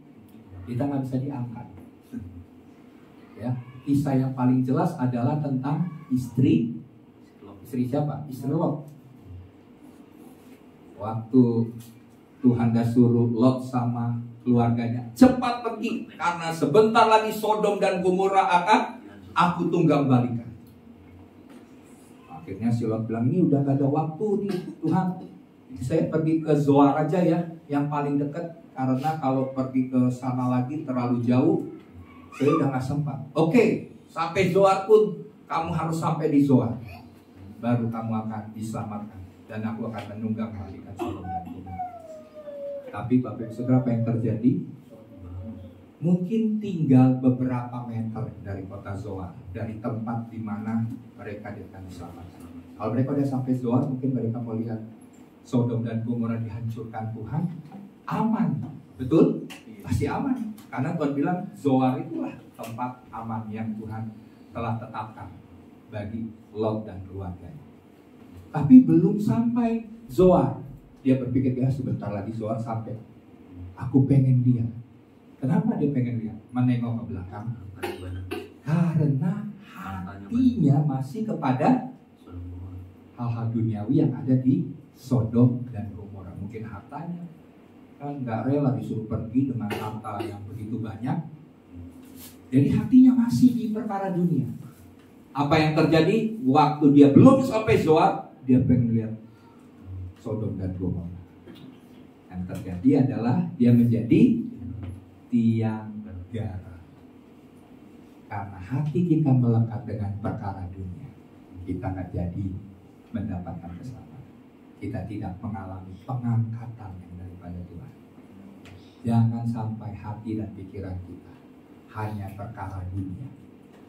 kita nggak bisa diangkat. Ya, kisah yang paling jelas adalah tentang istri siapa? Istri Lot. Waktu Tuhan dah suruh Lot sama keluarganya cepat pergi karena sebentar lagi Sodom dan Gomora akan aku tunggang balikan. Akhirnya si Lot bilang, ini udah gak ada waktu nih Tuhan, saya pergi ke Zoar aja ya, yang paling dekat, karena kalau pergi ke sana lagi terlalu jauh, saya udah gak sempat. Oke, sampai Zoar pun kamu harus sampai di Zoar, baru kamu akan diselamatkan dan aku akan menunggang balikan Sodom dan Gomora. Tapi Bapak Ibu Saudara, apa yang terjadi? Mungkin tinggal beberapa meter dari kota Zoar, dari tempat di mana mereka akan diselamatkan. Kalau mereka udah sampai Zoar, mungkin mereka mau lihat Sodom dan Gomora dihancurkan Tuhan, aman, betul? Pasti aman, karena Tuhan bilang Zoar itulah tempat aman yang Tuhan telah tetapkan bagi Lot dan keluarganya. Tapi belum sampai Zoar, dia berpikir ya sebentar lagi Zoar sampai. Aku pengen dia. Kenapa dia pengen lihat? Menengok ke belakang. Karena hatinya masih kepada hal-hal duniawi yang ada di Sodom dan Gomora. Mungkin hartanya, kan nggak rela disuruh pergi dengan harta yang begitu banyak. Jadi hatinya masih di perkara dunia. Apa yang terjadi? Waktu dia belum sampai Zoar, dia pengen lihat Sodom dan Gomora. Yang terjadi adalah dia menjadi tiang negara. Karena hati kita melekat dengan perkara dunia, kita nggak jadi mendapatkan keselamatan. Kita tidak mengalami pengangkatan yang daripada Tuhan. Jangan sampai hati dan pikiran kita hanya perkara dunia,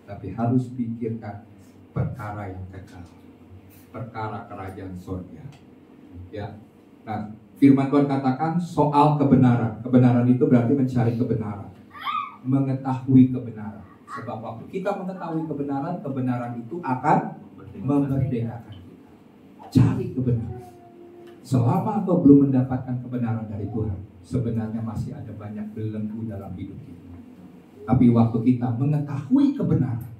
tapi harus pikirkan perkara yang kekal, perkara kerajaan surga. Ya, nah, firman Tuhan katakan soal kebenaran. Kebenaran itu berarti mencari kebenaran, mengetahui kebenaran. Sebab waktu kita mengetahui kebenaran, kebenaran itu akan memerdekakan kita. Cari kebenaran. Selama engkau belum mendapatkan kebenaran dari Tuhan, sebenarnya masih ada banyak belenggu dalam hidup kita. Tapi waktu kita mengetahui kebenaran,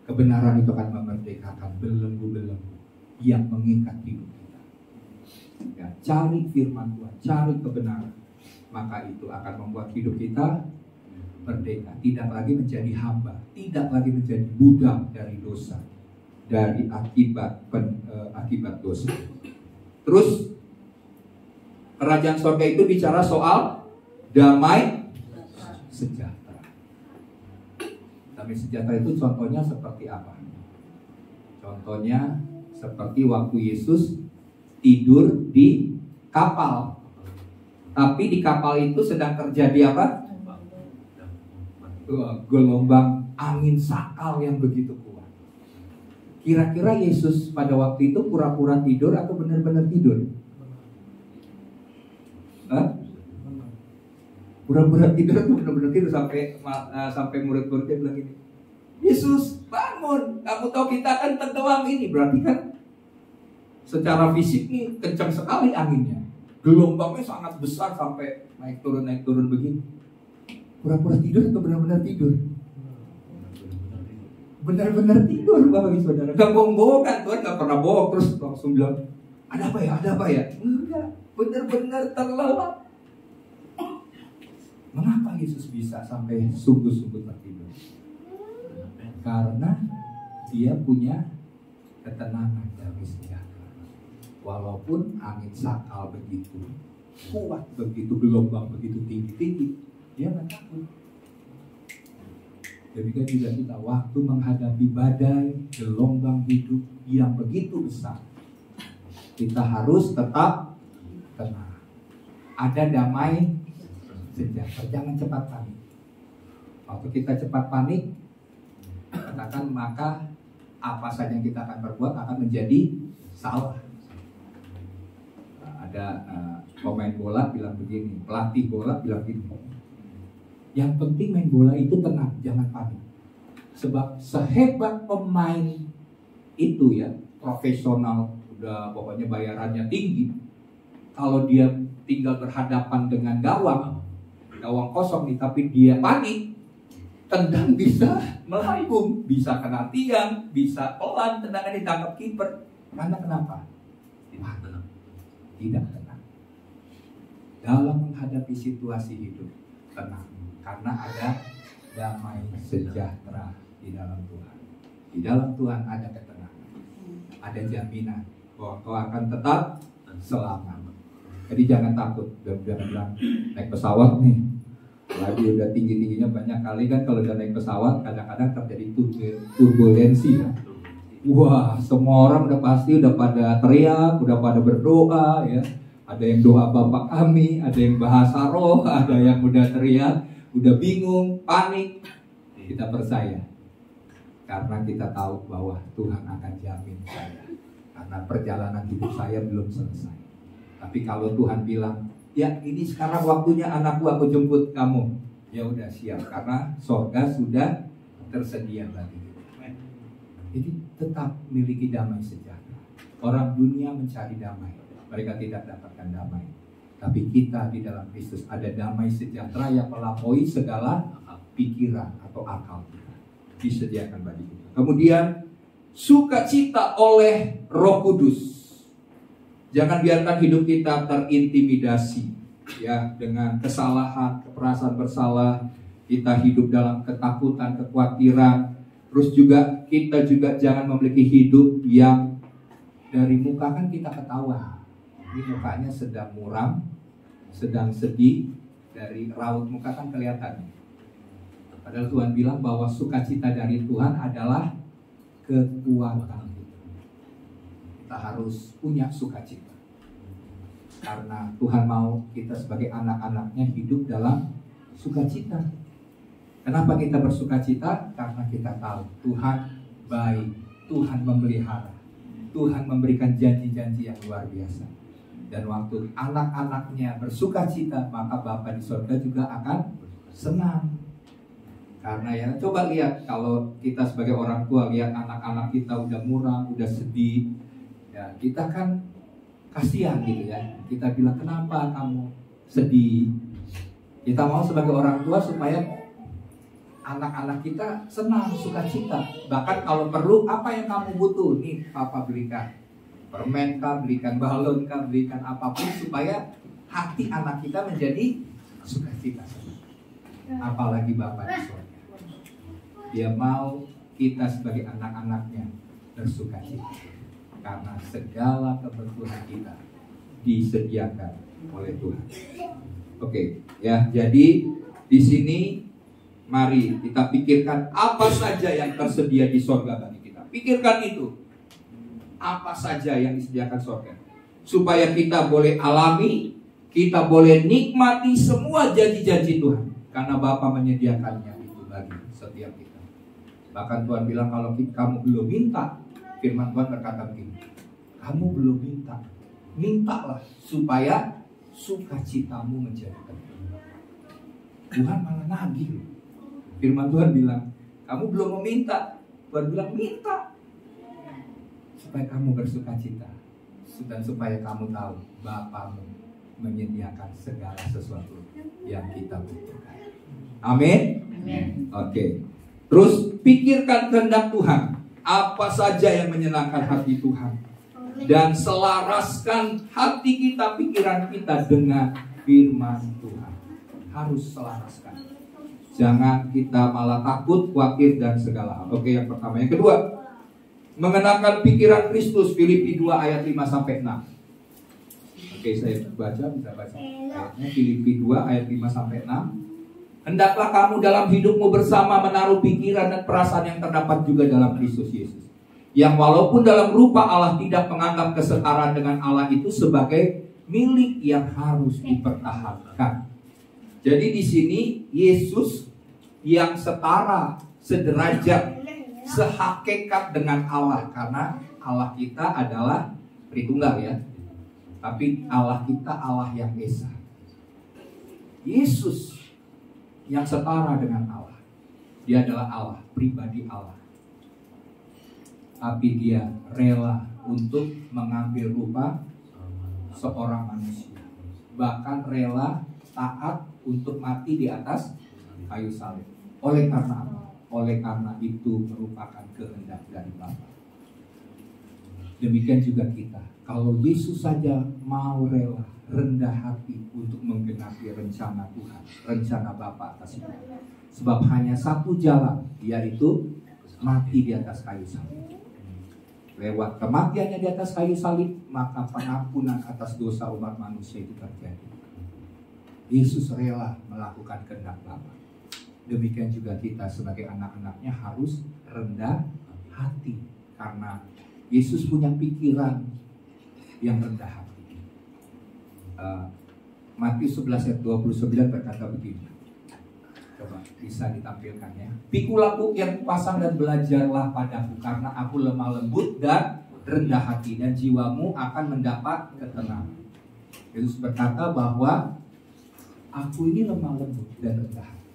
kebenaran itu akan memerdekakan belenggu-belenggu yang mengikat hidup kita. Ya, cari firman Tuhan, cari kebenaran, maka itu akan membuat hidup kita merdeka, tidak lagi menjadi hamba, tidak lagi menjadi budak dari dosa, dari akibat dosa. Terus kerajaan surga itu bicara soal damai sejahtera. Damai sejahtera itu contohnya seperti apa? Contohnya seperti waktu Yesus tidur di kapal. Tapi di kapal itu sedang terjadi apa? Gelombang angin sakal yang begitu kuat. Kira-kira Yesus pada waktu itu pura-pura tidur atau benar-benar tidur? Pura-pura tidur atau benar-benar tidur sampai murid-muridnya bilang gini, Yesus bangun, kamu tahu kita akan tenggelam ini. Berarti kan secara fisik nih kencang sekali anginnya, gelombangnya sangat besar sampai naik turun begini. Pura-pura tidur atau benar-benar tidur? Benar-benar tidur, Bapak Ibu Saudara. Gak bohong-bohong kan, Tuhan gak pernah bohong. Terus langsung bilang, ada apa ya? Enggak, benar-benar terlelap. Mengapa Yesus bisa sampai sungguh-sungguh tertidur? Karena dia punya ketenangan dari sejahtera. Walaupun angin sakal begitu kuat, begitu gelombang begitu tinggi, dia nggak takut. Demikian juga kita waktu menghadapi badai, gelombang hidup yang begitu besar, Kita harus tetap tenang. Ada damai sejahtera. Jangan cepat panik. Waktu kita cepat panik, katakan maka apa saja yang kita akan perbuat akan menjadi salah. Ada pemain bola bilang begini, pelatih bola bilang begini. Yang penting main bola itu tenang, jangan panik. Sebab sehebat pemain itu ya, profesional, udah pokoknya bayarannya tinggi. Kalau dia tinggal berhadapan dengan gawang kosong nih, tapi dia panik, tendang bisa melambung, bisa kena tiang, bisa pelan, tendangan ditangkap kiper. Karena kenapa? Tidak tenang. Dalam menghadapi situasi hidup, tenang. Karena ada damai sejahtera di dalam Tuhan. Di dalam Tuhan ada ketenangan. Ada jaminan bahwa kau akan tetap selamat. Jadi jangan takut. Jangan bilang naik pesawat nih, lagi udah tinggi-tingginya banyak kali kan. Kalau udah naik pesawat kadang-kadang terjadi turbulensi. Wah, semua orang udah pasti udah pada teriak, udah pada berdoa ya. Ada yang doa Bapa kami, ada yang bahasa roh, ada yang udah teriak, udah bingung, panik. Kita percaya karena kita tahu bahwa Tuhan akan jamin saya. Karena perjalanan hidup saya belum selesai. Tapi kalau Tuhan bilang, ya ini sekarang waktunya anakku, aku jemput kamu, ya udah siap karena sorga sudah tersedia bagi kita. Jadi tetap miliki damai sejahtera. Orang dunia mencari damai, mereka tidak dapatkan damai. Tapi kita di dalam Kristus ada damai sejahtera yang melampaui segala pikiran atau akal kita. Disediakan bagi kita. Kemudian sukacita oleh Roh Kudus. Jangan biarkan hidup kita terintimidasi ya dengan kesalahan, perasaan bersalah. Kita hidup dalam ketakutan, kekhawatiran. Terus juga kita juga jangan memiliki hidup yang dari muka kan kita ketawa. Ini mukanya sedang muram, sedang sedih, dari raut muka kan kelihatan. Padahal Tuhan bilang bahwa sukacita dari Tuhan adalah kekuatan. Kita harus punya sukacita. Karena Tuhan mau kita sebagai anak-anaknya hidup dalam sukacita. Kenapa kita bersukacita? Karena kita tahu Tuhan baik, Tuhan memelihara, Tuhan memberikan janji-janji yang luar biasa. Dan waktu anak-anaknya bersukacita, maka Bapa di surga juga akan senang. Karena ya coba lihat, kalau kita sebagai orang tua lihat anak-anak kita udah muram, udah sedih, ya kita kan kasihan gitu ya. Kita bilang, kenapa kamu sedih? Kita mau sebagai orang tua supaya anak-anak kita senang, sukacita. Bahkan kalau perlu, apa yang kamu butuh? Nih Papa belikan permen kah, belikan balon kah, belikan apapun supaya hati anak kita menjadi sukacita. Apalagi Bapa di surga, Dia mau kita sebagai anak-anaknya bersukacita karena segala kebutuhan kita disediakan oleh Tuhan. Oke, ya. Jadi di sini mari kita pikirkan apa saja yang tersedia di surga bagi kita. Pikirkan itu. Apa saja yang disediakan surga. Supaya kita boleh alami, kita boleh nikmati semua janji-janji Tuhan. Karena Bapa menyediakannya itu bagi setiap kita. Bahkan Tuhan bilang kalau kamu belum minta, firman Tuhan berkata begini, kamu belum minta, mintalah supaya sukacitamu menjadi penuh. Tuhan malah nagih. Firman Tuhan bilang, kamu belum meminta, Tuhan bilang minta supaya kamu bersukacita dan supaya kamu tahu Bapamu menyediakan segala sesuatu yang kita butuhkan. Amin. Oke. Terus pikirkan kehendak Tuhan, apa saja yang menyenangkan hati Tuhan, dan selaraskan hati kita, pikiran kita dengan firman Tuhan. Harus selaraskan. Jangan kita malah takut, khawatir dan segala hal. Oke, yang pertama. Yang kedua, mengenakan pikiran Kristus. Filipi 2 ayat 5-6. Oke, saya baca, bisa baca ayatnya. Filipi 2 ayat 5-6. Hendaklah kamu dalam hidupmu bersama menaruh pikiran dan perasaan yang terdapat juga dalam Kristus Yesus, yang walaupun dalam rupa Allah tidak menganggap kesetaraan dengan Allah itu sebagai milik yang harus dipertahankan. Jadi di sini Yesus yang setara, sederajat, sehakikat dengan Allah, karena Allah kita adalah Tritunggal ya. Tapi Allah kita Allah yang esa. Yesus yang setara dengan Allah. Dia adalah Allah, pribadi Allah. Tapi dia rela untuk mengambil rupa seorang manusia. Bahkan rela taat untuk mati di atas kayu salib. Oleh karena apa? Oleh karena itu merupakan kehendak dari Bapa. Demikian juga kita. Kalau Yesus saja mau rela, rendah hati untuk menggenapi rencana Tuhan, rencana Bapa atas hidup. Sebab hanya satu jalan, yaitu mati di atas kayu salib. Lewat kematiannya di atas kayu salib, maka pengampunan atas dosa umat manusia itu terjadi. Yesus rela melakukan kehendak Bapa. Demikian juga kita sebagai anak-anaknya harus rendah hati, karena Yesus punya pikiran yang rendah hati. Matius 11 ayat 29 berkata begini. Coba bisa ditampilkan ya. Pikulah aku yang kupasang dan belajarlah padaku, karena aku lemah lembut dan rendah hati, dan jiwamu akan mendapat ketenangan. Yesus berkata bahwa aku ini lemah lembut dan rendah hati.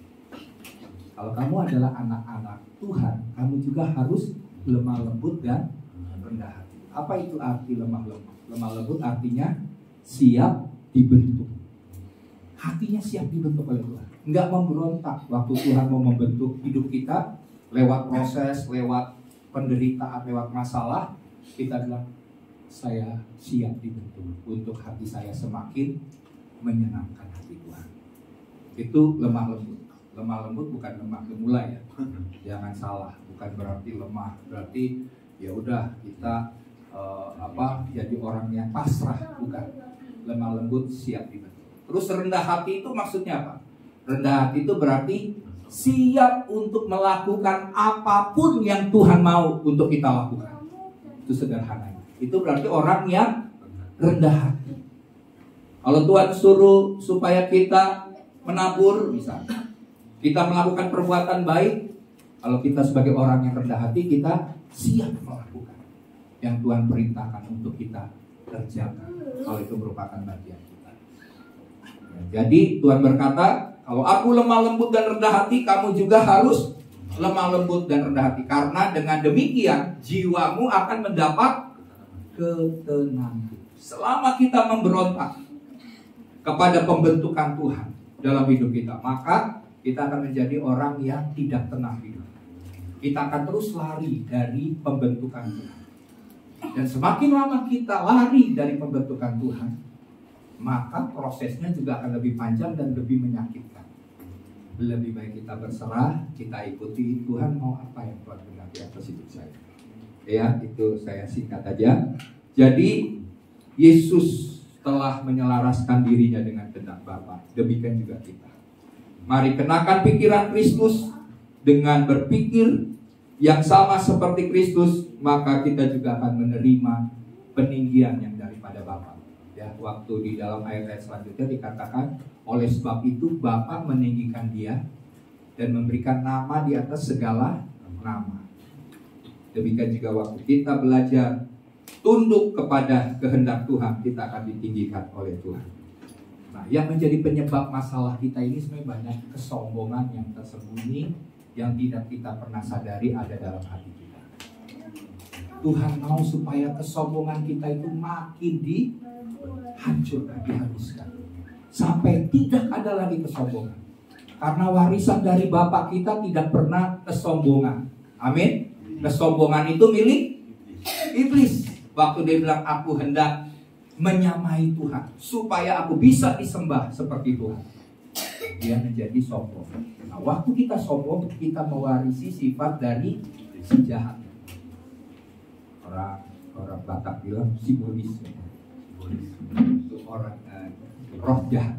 Kalau kamu adalah anak-anak Tuhan, kamu juga harus lemah lembut dan rendah hati. Apa itu arti lemah lembut? Lemah lembut artinya siap dibentuk. Hatinya siap dibentuk oleh Tuhan. Enggak memberontak waktu Tuhan mau membentuk hidup kita lewat proses, lewat penderitaan, lewat masalah. Kita bilang, saya siap dibentuk untuk hati saya semakin menyenangkan hati Tuhan. Itu lemah lembut. Lemah lembut bukan lemah gemulai ya. Jangan salah, bukan berarti lemah. Berarti ya udah kita jadi orang yang pasrah, bukan. Lemah lembut siap dibentuk. Terus rendah hati itu maksudnya apa? Rendah hati itu berarti siap untuk melakukan apapun yang Tuhan mau untuk kita lakukan. Itu sederhananya. Itu berarti orang yang rendah hati. Kalau Tuhan suruh supaya kita menabur, misalnya kita melakukan perbuatan baik, kalau kita sebagai orang yang rendah hati, kita siap melakukan yang Tuhan perintahkan untuk kita kerjakan. Kalau itu merupakan bagian kita. Jadi Tuhan berkata, kalau aku lemah lembut dan rendah hati, kamu juga harus lemah lembut dan rendah hati. Karena dengan demikian jiwamu akan mendapat ketenangan. Selama kita memberontak kepada pembentukan Tuhan dalam hidup kita, maka kita akan menjadi orang yang tidak tenang hidup. Kita akan terus lari dari pembentukan Tuhan. Dan semakin lama kita lari dari pembentukan Tuhan, maka prosesnya juga akan lebih panjang dan lebih menyakitkan. Lebih baik kita berserah, kita ikuti Tuhan mau apa yang Tuhan kehendaki atas hidup saya. Ya, itu saya singkat aja. Jadi Yesus telah menyelaraskan dirinya dengan kehendak Bapa. Demikian juga kita. Mari kenakan pikiran Kristus. Dengan berpikir yang sama seperti Kristus, maka kita juga akan menerima peninggian yang daripada Bapa. Ya, waktu di dalam ayat-ayat selanjutnya dikatakan, oleh sebab itu Bapa meninggikan dia dan memberikan nama di atas segala nama. Demikian juga waktu kita belajar tunduk kepada kehendak Tuhan, kita akan ditinggikan oleh Tuhan. Nah, yang menjadi penyebab masalah kita ini sebenarnya banyak kesombongan yang tersembunyi, yang tidak kita pernah sadari ada dalam hati kita. Tuhan mau supaya kesombongan kita itu makin dihancurkan, dihabiskan, sampai tidak ada lagi kesombongan. Karena warisan dari Bapa kita tidak pernah kesombongan. Amin. Kesombongan itu milik iblis. Waktu dia bilang, aku hendak menyamai Tuhan supaya aku bisa disembah seperti Tuhan, dia menjadi sombong. Nah, waktu kita sombong, kita mewarisi sifat dari si jahat. Orang Batak bilang simbolis. Itu orang roh jahat.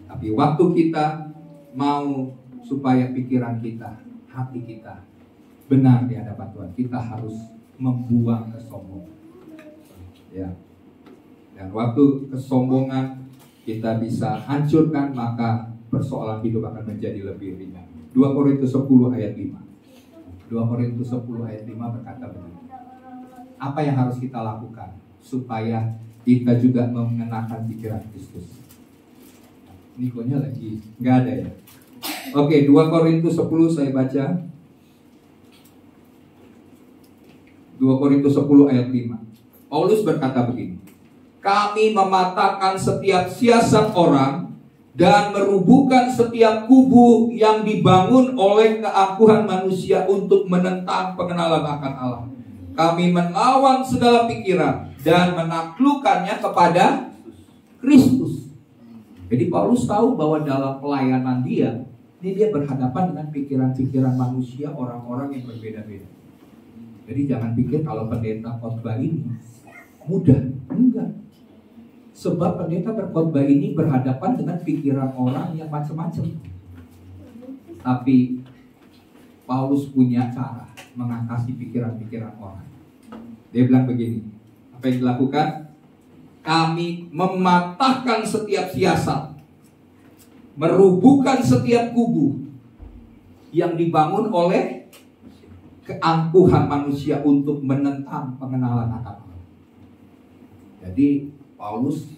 Tapi waktu kita mau supaya pikiran kita, hati kita benar di hadapan Tuhan, kita harus membuang kesombongan. Ya. Dan waktu kesombongan kita bisa hancurkan, maka persoalan hidup akan menjadi lebih ringan. 2 Korintus 10 ayat 5. 2 Korintus 10 ayat 5 berkata begini. Apa yang harus kita lakukan supaya kita juga mengenakan pikiran Kristus? Nikonya lagi nggak ada ya. Oke, 2 Korintus 10 saya baca. 2 Korintus 10 ayat 5. Paulus berkata begini. Kami mematahkan setiap siasat orang dan merubuhkan setiap kubu yang dibangun oleh keangkuhan manusia untuk menentang pengenalan akan Allah. Kami menawan segala pikiran dan menaklukkannya kepada Kristus. Jadi Paulus tahu bahwa dalam pelayanan dia, ini dia berhadapan dengan pikiran-pikiran manusia, orang-orang yang berbeda-beda. Jadi jangan pikir kalau pendeta khotbah ini mudah, enggak. Sebab pendeta berkhotbah ini berhadapan dengan pikiran orang yang macam-macam. Tapi Paulus punya cara mengatasi pikiran-pikiran orang. Dia bilang begini, apa yang dilakukan? Kami mematahkan setiap siasat, merubuhkan setiap kubu yang dibangun oleh keangkuhan manusia untuk menentang pengenalan akan Allah. Jadi Paulus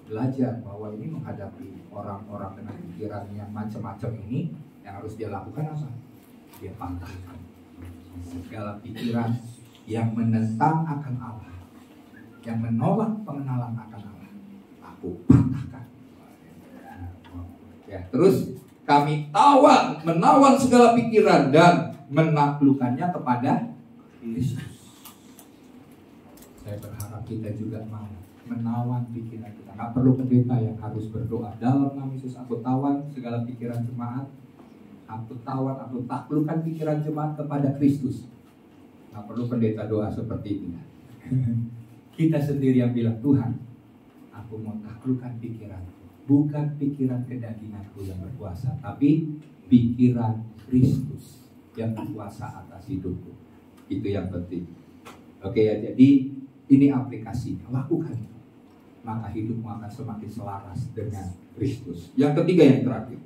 belajar bahwa ini menghadapi orang-orang dengan pikiran yang macam-macam ini, yang harus dia lakukan apa? Dia patahkan segala pikiran yang menentang akan Allah, yang menolak pengenalan akan Allah. Aku patahkan. Ya, terus kami menawan segala pikiran dan menaklukkannya kepada Kristus. Saya berharap kita juga mau menawan pikiran kita. Nggak perlu pendeta yang harus berdoa. Dalam nama Yesus aku tawan segala pikiran jemaat. Aku taklukkan pikiran jemaat kepada Kristus. Nggak perlu pendeta doa seperti ini. Kita sendiri yang bilang, Tuhan, aku mau taklukkan pikiran. Bukan pikiran kedaginganku yang berkuasa, tapi pikiran Kristus yang berkuasa atas hidupku. Itu yang penting. Oke ya, jadi ini aplikasinya. Lakukan. Maka hidupmu akan semakin selaras dengan Kristus. Yang ketiga, yang terakhir,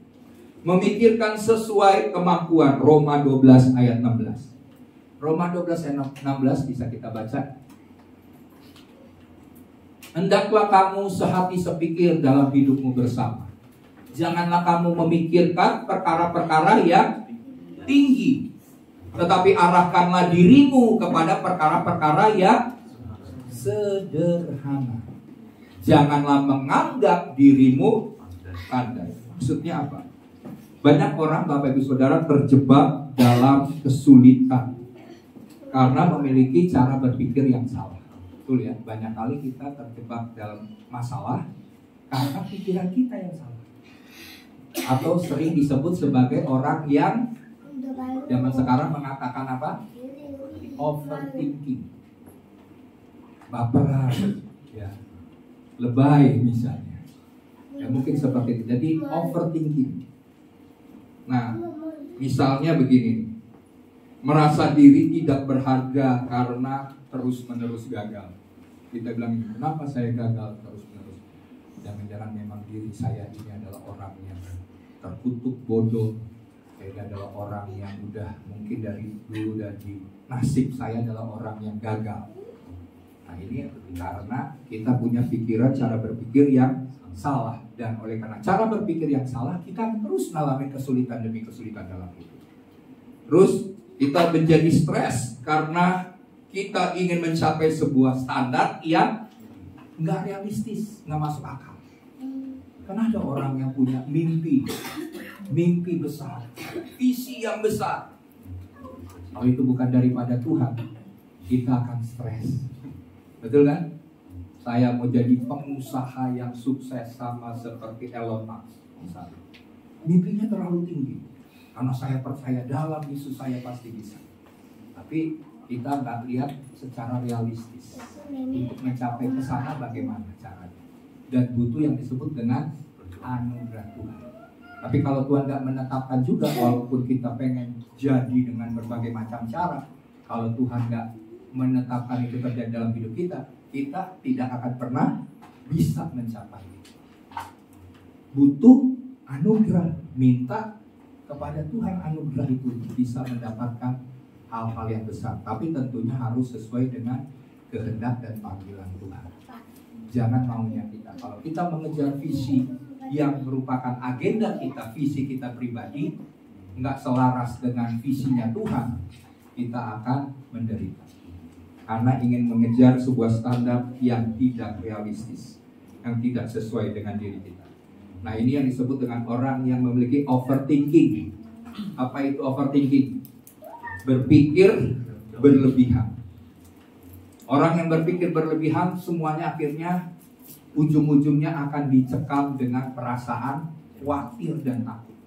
memikirkan sesuai kemampuan. Roma 12 ayat 16. Roma 12 ayat 16 bisa kita baca. Hendaklah kamu sehati sepikir dalam hidupmu bersama. Janganlah kamu memikirkan perkara-perkara yang tinggi, tetapi arahkanlah dirimu kepada perkara-perkara yang sederhana. Janganlah menganggap dirimu pandai. Maksudnya apa? Banyak orang, Bapak Ibu Saudara, terjebak dalam kesulitan karena memiliki cara berpikir yang salah. Betul ya? Banyak kali kita terjebak dalam masalah karena pikiran kita yang salah. Atau sering disebut sebagai orang yang zaman sekarang mengatakan apa? Overthinking. Baperan, ya. Lebay misalnya. Ya mungkin seperti itu. Jadi overthinking. Nah, misalnya begini. Merasa diri tidak berharga karena terus-menerus gagal. Kita bilang, kenapa saya gagal terus-menerus? Jangan-jangan memang diri saya ini adalah orang yang terkutuk bodoh. Saya adalah orang yang udah mungkin dari dulu dari nasib saya adalah orang yang gagal. Nah ini karena kita punya pikiran, cara berpikir yang salah. Dan oleh karena cara berpikir yang salah, kita terus mengalami kesulitan demi kesulitan dalam hidup. Terus kita menjadi stres karena kita ingin mencapai sebuah standar yang nggak realistis, nggak masuk akal. Karena ada orang yang punya mimpi besar, visi yang besar. Kalau itu bukan daripada Tuhan, kita akan stres. Betul kan? Saya mau jadi pengusaha yang sukses sama seperti Elon Musk misalnya. Mimpinya terlalu tinggi. Karena saya percaya dalam Yesus saya pasti bisa. Tapi kita nggak lihat secara realistis. Untuk mencapai ke sana bagaimana caranya. Dan butuh yang disebut dengan anugerah Tuhan. Tapi kalau Tuhan nggak menetapkan juga, walaupun kita pengen jadi dengan berbagai macam cara, kalau Tuhan nggak menetapkan itu terjadi dalam hidup kita, kita tidak akan pernah bisa mencapai itu. Butuh anugerah, minta kepada Tuhan anugerah itu untuk bisa mendapatkan hal-hal yang besar. Tapi tentunya harus sesuai dengan kehendak dan panggilan Tuhan. Jangan maunya kita. Kalau kita mengejar visi yang merupakan agenda kita, visi kita pribadi, nggak selaras dengan visinya Tuhan, kita akan menderita. Karena ingin mengejar sebuah standar yang tidak realistis, yang tidak sesuai dengan diri kita. Nah, ini yang disebut dengan orang yang memiliki overthinking. Apa itu overthinking? Berpikir berlebihan. Orang yang berpikir berlebihan semuanya akhirnya ujung-ujungnya akan dicekam dengan perasaan khawatir dan takut.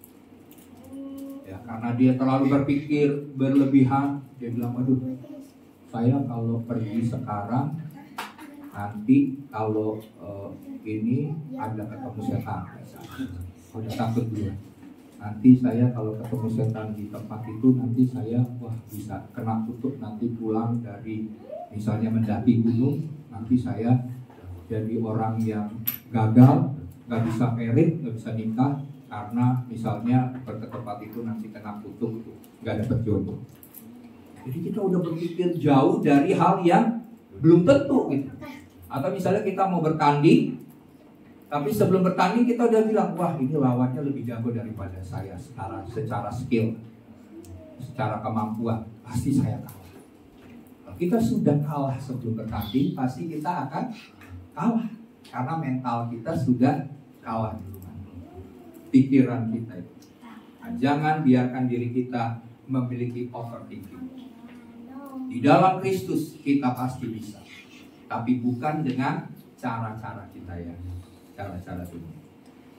Ya, karena dia terlalu berpikir berlebihan, dia bilang, waduh, saya kalau pergi sekarang, nanti kalau ini ada ketemu setan, udah takut dia. Nanti saya kalau ketemu setan di tempat itu, nanti saya bisa kena kutuk, nanti pulang dari misalnya mendaki gunung, nanti saya jadi orang yang gagal, nggak bisa merit, nggak bisa nikah, karena misalnya ke tempat itu nanti kena kutuk, nggak dapet jodoh. Jadi kita udah berpikir jauh dari hal yang belum tentu gitu. Atau misalnya kita mau bertanding, tapi sebelum bertanding kita udah bilang, wah ini lawannya lebih jago daripada saya secara skill, secara kemampuan, pasti saya kalah. Kalau kita sudah kalah sebelum bertanding, pasti kita akan kalah. Karena mental kita sudah kalah duluan. Pikiran kita itu. Nah, jangan biarkan diri kita memiliki overthinking. Di dalam Kristus kita pasti bisa, tapi bukan dengan cara-cara kita ya, cara-cara dunia.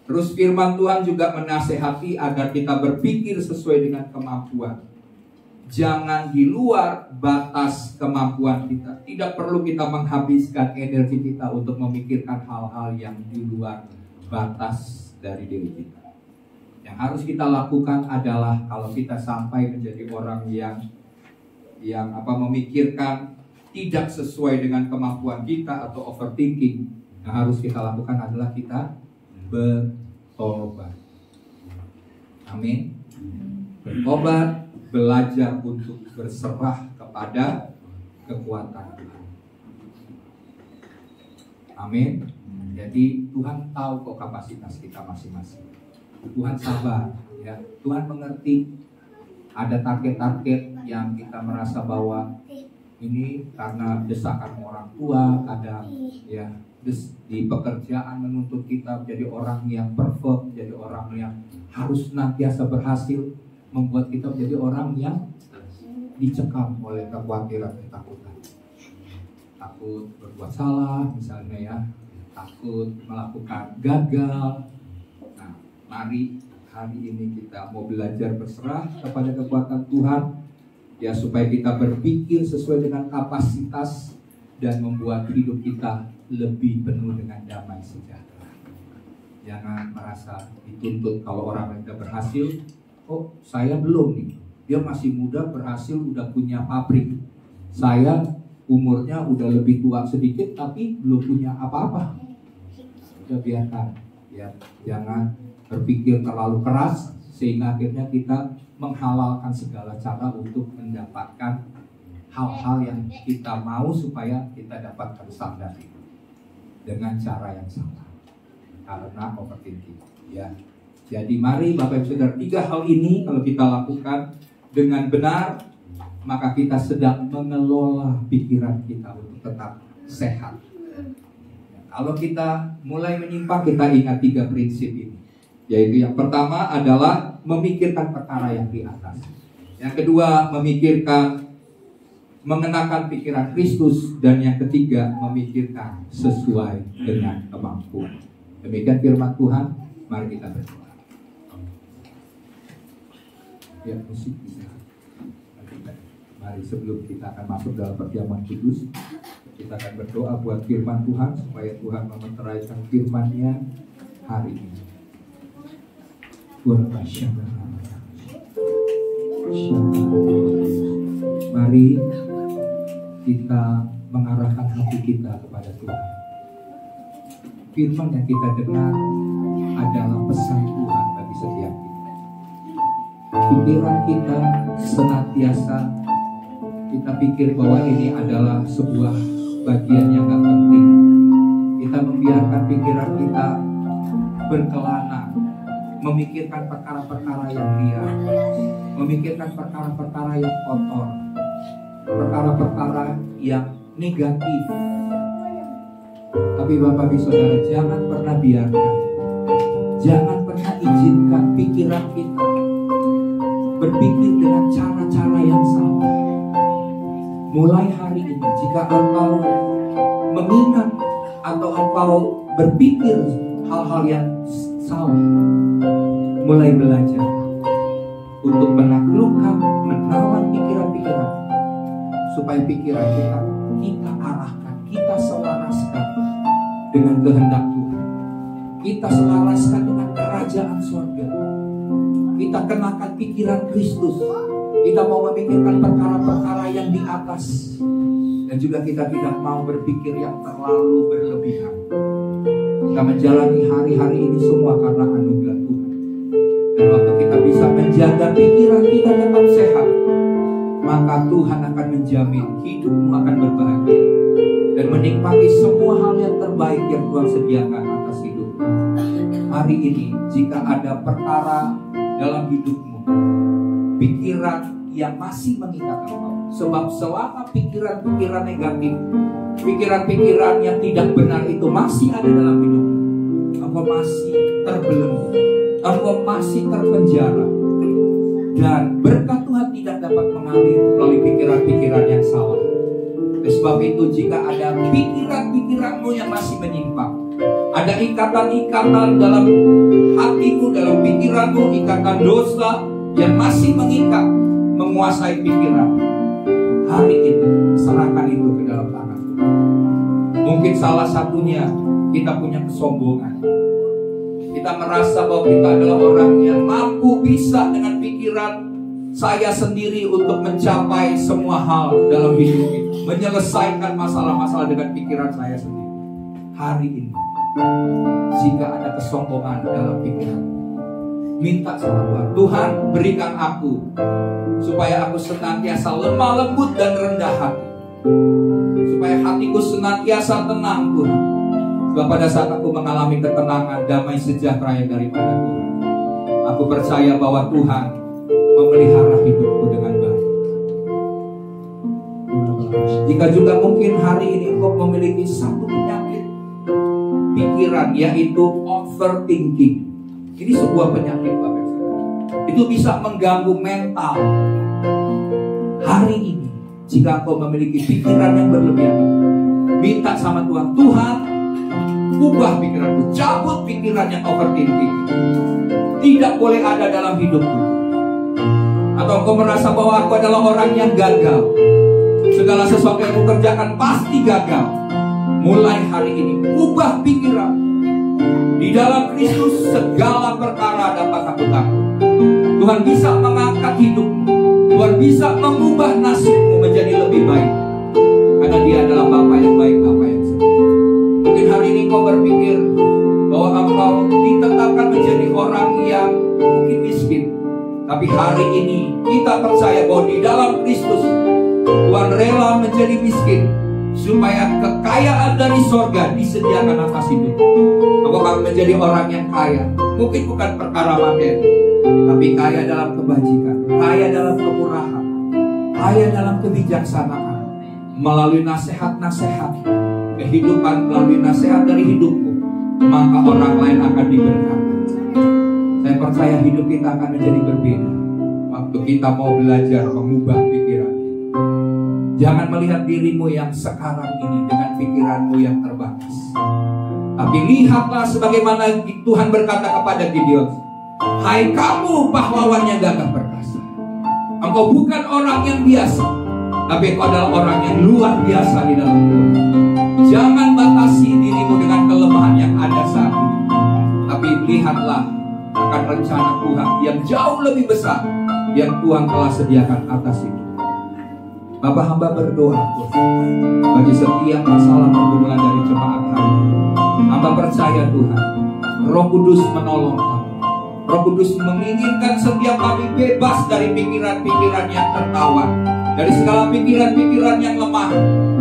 Terus firman Tuhan juga menasehati agar kita berpikir sesuai dengan kemampuan. Jangan di luar batas kemampuan kita. Tidak perlu kita menghabiskan energi kita untuk memikirkan hal-hal yang di luar batas dari diri kita. Yang harus kita lakukan adalah kalau kita sampai menjadi orang yang memikirkan tidak sesuai dengan kemampuan kita atau overthinking, yang harus kita lakukan adalah kita bertobat. Amin. Bertobat, belajar untuk berserah kepada kekuatan Tuhan. Amin. Jadi Tuhan tahu kok kapasitas kita masing-masing. Tuhan sabar, ya. Tuhan mengerti ada target-target yang kita merasa bahwa ini karena desakan orang tua, kadang ya di pekerjaan menuntut kita menjadi orang yang perfect, menjadi orang yang harus senantiasa berhasil, membuat kita menjadi orang yang dicekam oleh kekhawatiran, ketakutan. Takut berbuat salah misalnya ya, takut melakukan gagal. Nah, mari hari ini kita mau belajar berserah kepada kekuatan Tuhan, ya, supaya kita berpikir sesuai dengan kapasitas dan membuat hidup kita lebih penuh dengan damai sejahtera. Jangan merasa dituntut kalau orang yang sudah berhasil, oh saya belum nih, dia masih muda berhasil udah punya pabrik, saya umurnya udah lebih tua sedikit tapi belum punya apa-apa. Udah biarkan, ya, jangan berpikir terlalu keras sehingga akhirnya kita menghalalkan segala cara untuk mendapatkan hal-hal yang kita mau supaya kita dapatkan standar itu dengan cara yang salah karena overthinking, ya. Jadi mari Bapak Ibu Saudara, 3 hal ini kalau kita lakukan dengan benar, maka kita sedang mengelola pikiran kita untuk tetap sehat. Kalau kita mulai menyimpang, kita ingat 3 prinsip ini. Yaitu yang pertama adalah memikirkan perkara yang di atas. Yang kedua, mengenakan pikiran Kristus. Dan yang ketiga, memikirkan sesuai dengan kemampuan. Demikian firman Tuhan. Mari kita berdoa. Ya, musik bisa. Mari sebelum kita akan masuk dalam perjamuan kudus, kita akan berdoa buat firman Tuhan supaya Tuhan memeteraikan firman-Nya hari ini. Mari kita mengarahkan hati kita kepada Tuhan. Firman yang kita dengar adalah pesan Tuhan bagi setiap kita. Pikiran kita senantiasa kita pikir bahwa ini adalah sebuah bagian yang gak penting. Kita membiarkan pikiran kita berkelana, memikirkan perkara-perkara yang liar, memikirkan perkara-perkara yang kotor, perkara-perkara yang negatif. Tapi Bapak Ibu Saudara, jangan pernah biarkan, jangan pernah izinkan pikiran kita berpikir dengan cara-cara yang salah. Mulai hari ini, jika engkau mengingat atau engkau berpikir hal-hal yang salah, mulai belajar untuk menaklukkan, menawan pikiran-pikiran, supaya pikiran kita arahkan, kita selaraskan dengan kehendak Tuhan, kita selaraskan dengan kerajaan surga. Kita kenakan pikiran Kristus. Kita mau memikirkan perkara-perkara yang di atas, dan juga kita tidak mau berpikir yang terlalu berlebihan. Kita menjalani hari-hari ini semua karena anugerah Tuhan. Dan waktu kita bisa menjaga pikiran kita tetap sehat, maka Tuhan akan menjamin hidupmu akan berbahagia dan menikmati semua hal yang terbaik yang Tuhan sediakan atas hidupmu. Hari ini, jika ada perkara dalam hidupmu, pikiran yang masih mengikat engkau, sebab selama pikiran-pikiran negatif, pikiran-pikiran yang tidak benar itu masih ada dalam hidupmu, engkau masih terbelenggu, engkau masih terpenjara, dan berkat Tuhan tidak dapat mengalir melalui pikiran-pikiran yang salah. Sebab itu, jika ada pikiran-pikiranmu yang masih menyimpang, ada ikatan-ikatan dalam hatimu, dalam pikiranmu, ikatan dosa yang masih mengikat, menguasai pikiran, hari ini serahkan itu ke dalam tangan Tuhan. Mungkin salah satunya kita punya kesombongan. Kita merasa bahwa kita adalah orang yang mampu bisa dengan pikiran saya sendiri untuk mencapai semua hal dalam hidup ini, menyelesaikan masalah-masalah dengan pikiran saya sendiri. Hari ini, jika ada kesombongan dalam pikiran, minta sama Tuhan, Tuhan berikan aku supaya aku senantiasa lemah lembut dan rendah hati, supaya hatiku senantiasa tenang Tuhan. Sebab pada saat aku mengalami ketenangan, damai sejahtera yang daripada Tuhan, aku percaya bahwa Tuhan memelihara hidupku dengan baik. Jika juga mungkin hari ini engkau memiliki satu penyakit pikiran, yaitu overthinking. Ini sebuah penyakit Bapak Ibu. Itu bisa mengganggu mental. Hari ini, jika engkau memiliki pikiran yang berlebihan, minta sama Tuhan, Tuhan, ubah pikiranku, cabut pikiran yang overthinking. Tidak boleh ada dalam hidupku. Atau engkau merasa bahwa aku adalah orang yang gagal, segala sesuatu yang aku kerjakan pasti gagal. Mulai hari ini, ubah pikiran. Di dalam Kristus segala perkara dapat aku takut. Tuhan bisa mengangkat hidupmu. Tuhan bisa mengubah nasibmu menjadi lebih baik, karena Dia adalah Bapa yang baik, Bapa yang setia. Mungkin hari ini kau berpikir bahwa engkau ditetapkan menjadi orang yang mungkin miskin, tapi hari ini kita percaya bahwa di dalam Kristus Tuhan rela menjadi miskin supaya kekayaan dari sorga disediakan atas hidup. Engkau akan menjadi orang yang kaya, mungkin bukan perkara materi, tapi kaya dalam kebajikan, kaya dalam kemurahan, kaya dalam kebijaksanaan. Melalui nasihat-nasihat kehidupan, melalui nasihat dari hidupmu, maka orang lain akan diberkati. Saya percaya hidup kita akan menjadi berbeda waktu kita mau belajar mengubah pikiran kita. Jangan melihat dirimu yang sekarang ini dengan pikiranmu yang terbatas, tapi lihatlah sebagaimana Tuhan berkata kepada Gideon, hai kamu pahlawan yang gagah perkasa. Engkau bukan orang yang biasa, tapi engkau adalah orang yang luar biasa di dalam Tuhan. Jangan batasi dirimu dengan kelemahan yang ada saat ini, tapi lihatlah akan rencana Tuhan yang jauh lebih besar yang Tuhan telah sediakan atas itu. Bapa, hamba berdoa Tuhan, bagi setiap masalah pergumulan dari jemaat kami. Hamba percaya Tuhan, Roh Kudus menolong kami. Roh Kudus menginginkan setiap kami bebas dari pikiran-pikiran yang tertawan, dari segala pikiran-pikiran yang lemah,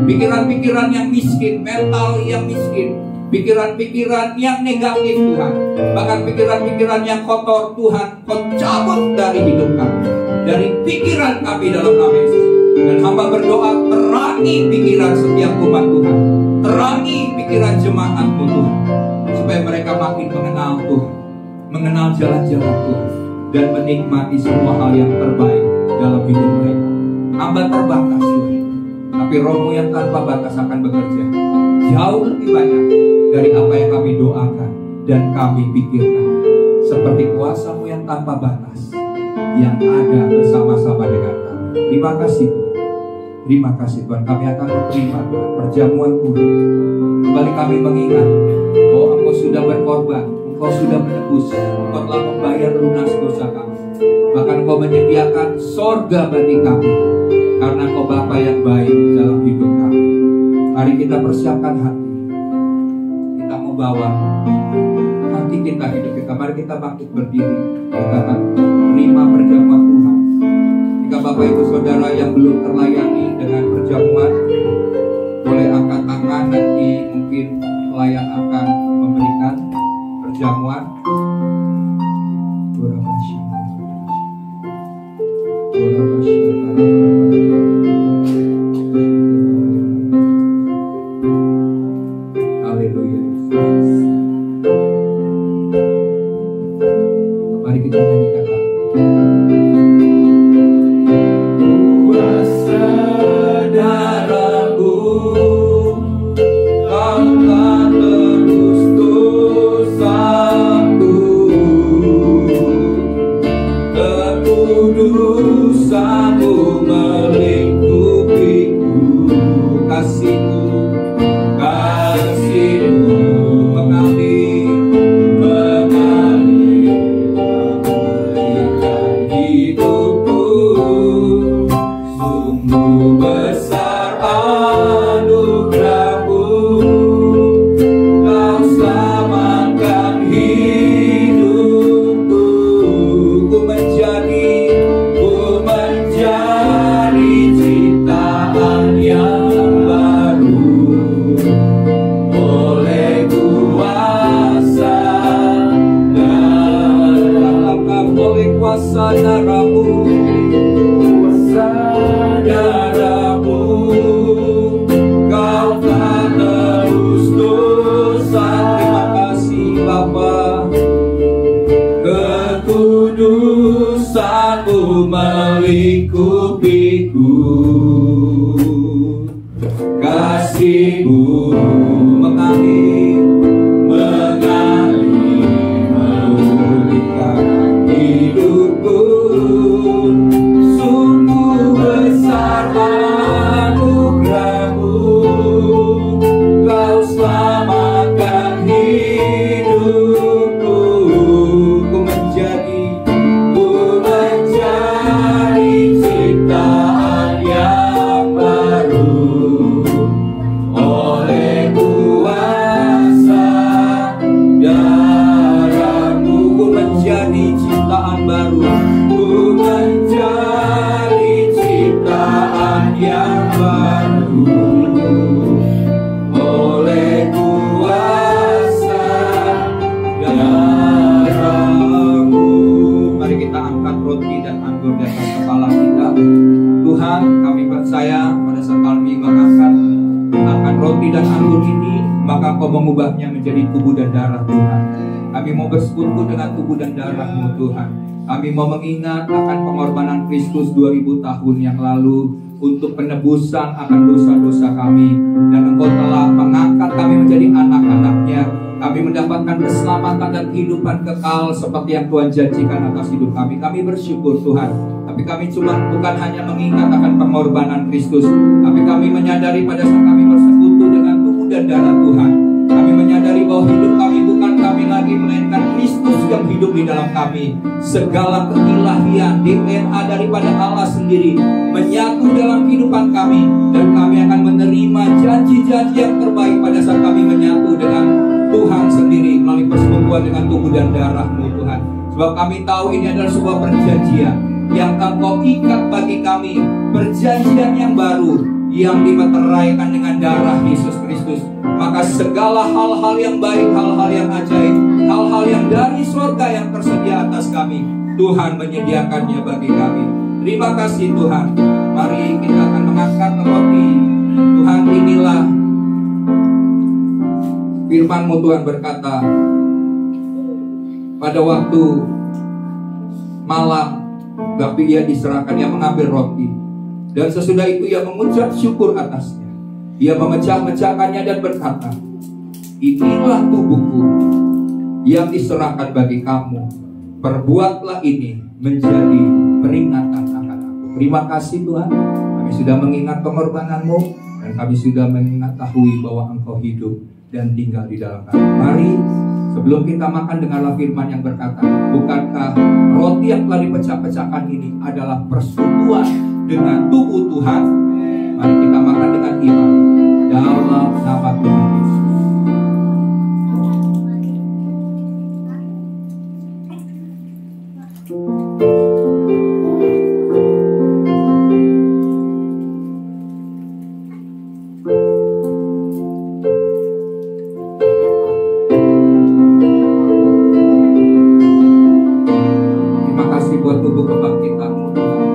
pikiran-pikiran yang miskin, mental yang miskin, pikiran-pikiran yang negatif Tuhan, bahkan pikiran-pikiran yang kotor Tuhan, Kau cabut dari hidup kami, dari pikiran kami dalam nama Yesus. Dan hamba berdoa, terangi pikiran setiap umat Tuhan, terangi pikiran jemaat-Mu Tuhan, supaya mereka makin mengenal Tuhan, mengenal jalan-jalan Tuhan, dan menikmati semua hal yang terbaik dalam hidup mereka. Hamba terbatas Tuhan, tapi Roh-Mu yang tanpa batas akan bekerja jauh lebih banyak dari apa yang kami doakan dan kami pikirkan. Seperti kuasa-Mu yang tanpa batas yang ada bersama-sama dengan kami. Terima kasih Tuhan. Terima kasih Tuhan, kami akan menerima Tuhan perjamuan Tuhan. Kembali kami mengingat bahwa Engkau sudah berkorban, Engkau sudah menebus, Engkau telah membayar lunas dosa kami. Bahkan Engkau menyediakan sorga bagi kami, karena Engkau Bapa yang baik dalam hidup kami. Mari kita persiapkan hati, kita mau bawa hati kita, hidup kita. Mari kita bangkit berdiri, kita akan menerima perjamuan Tuhan. Jika Bapak Ibu Saudara yang belum terlayani dengan perjamuan, boleh angkat tangan, nanti mungkin pelayan akan memberikan perjamuan. Haleluya. Mari kita nyanyikan lagu. Kudusanmu melingkupiku, kasihmu, kasihmu mengalir, memulihkan hidupku. Sungguh besar anugerah-Mu, Kau selamatkan hidupku. Ku menjadi ciptaan yang baru oleh kuasa darah-Mu, kuasa darah-Mu. Kau telah tebus dosa. Terima kasih Bapa. Kekudusan-Mu melingkupiku, kasih-Mu mengalir, memulihkan hidupku. Sungguh besar anugerah-Mu, Kau selamatkan hidupku. Ku menjadi ciptaan yang baru oleh kuasa darah-Mu. Ku menjadi ciptaan baru, ku menjadi ciptaan yang baru oleh kuasa darah-Mu. Mari kita angkat roti dan anggur di atas kepala kita. Tuhan, kami percaya pada saat kami mengangkat roti dan anggur ini, maka Kau mengubahnya menjadi tubuh dan darah Tuhan. Kami mau bersekutu dengan tubuh dan darah-Mu Tuhan. Kami mau mengingat akan pengorbanan Kristus 2000 tahun yang lalu untuk penebusan akan dosa-dosa kami. Dan Engkau telah mengangkat kami menjadi anak-anak-Nya. Kami mendapatkan keselamatan dan kehidupan kekal seperti yang Tuhan janjikan atas hidup kami. Kami bersyukur Tuhan. Tapi kami bukan hanya mengingat akan pengorbanan Kristus, tapi kami menyadari pada saat kami bersekutu dengan tubuh dan darah Tuhan, kami menyadari bahwa hidup kami bukan kami lagi, melainkan Kristus yang hidup hidup di dalam kami. Segala keilahian DNA daripada Allah sendiri menyatu dalam kehidupan kami, dan kami akan menerima janji-janji yang terbaik pada saat kami menyatu dengan Tuhan sendiri melalui persekutuan dengan tubuh dan darah-Mu Tuhan. Sebab kami tahu ini adalah sebuah perjanjian yang Engkau ikat bagi kami, perjanjian yang baru yang dimeteraikan dengan darah Yesus Kristus. Maka segala hal-hal yang baik, hal-hal yang ajaib, hal-hal yang dari surga yang tersedia atas kami, Tuhan menyediakannya bagi kami. Terima kasih Tuhan. Mari kita akan mengangkat roti. Tuhan, inilah firman-Mu. Tuhan berkata, pada waktu malam tapi ia diserahkan, ia mengambil roti, dan sesudah itu ia mengucap syukur atasnya. Ia memecah-mecahkannya dan berkata, inilah tubuhku yang diserahkan bagi kamu. Perbuatlah ini menjadi peringatan akan aku. Terima kasih Tuhan. Kami sudah mengingat pengorbanan-Mu, dan kami sudah mengetahui bahwa Engkau hidup dan tinggal di dalam kami. Mari sebelum kita makan, dengarlah firman yang berkata, bukankah roti yang telah dipecah-pecahkan ini adalah persekutuan dengan tubuh Tuhan? Mari kita makan dengan iman dalam nama Tuhan Yesus. Terima kasih buat tubuh kebangkitan-Mu Tuhan.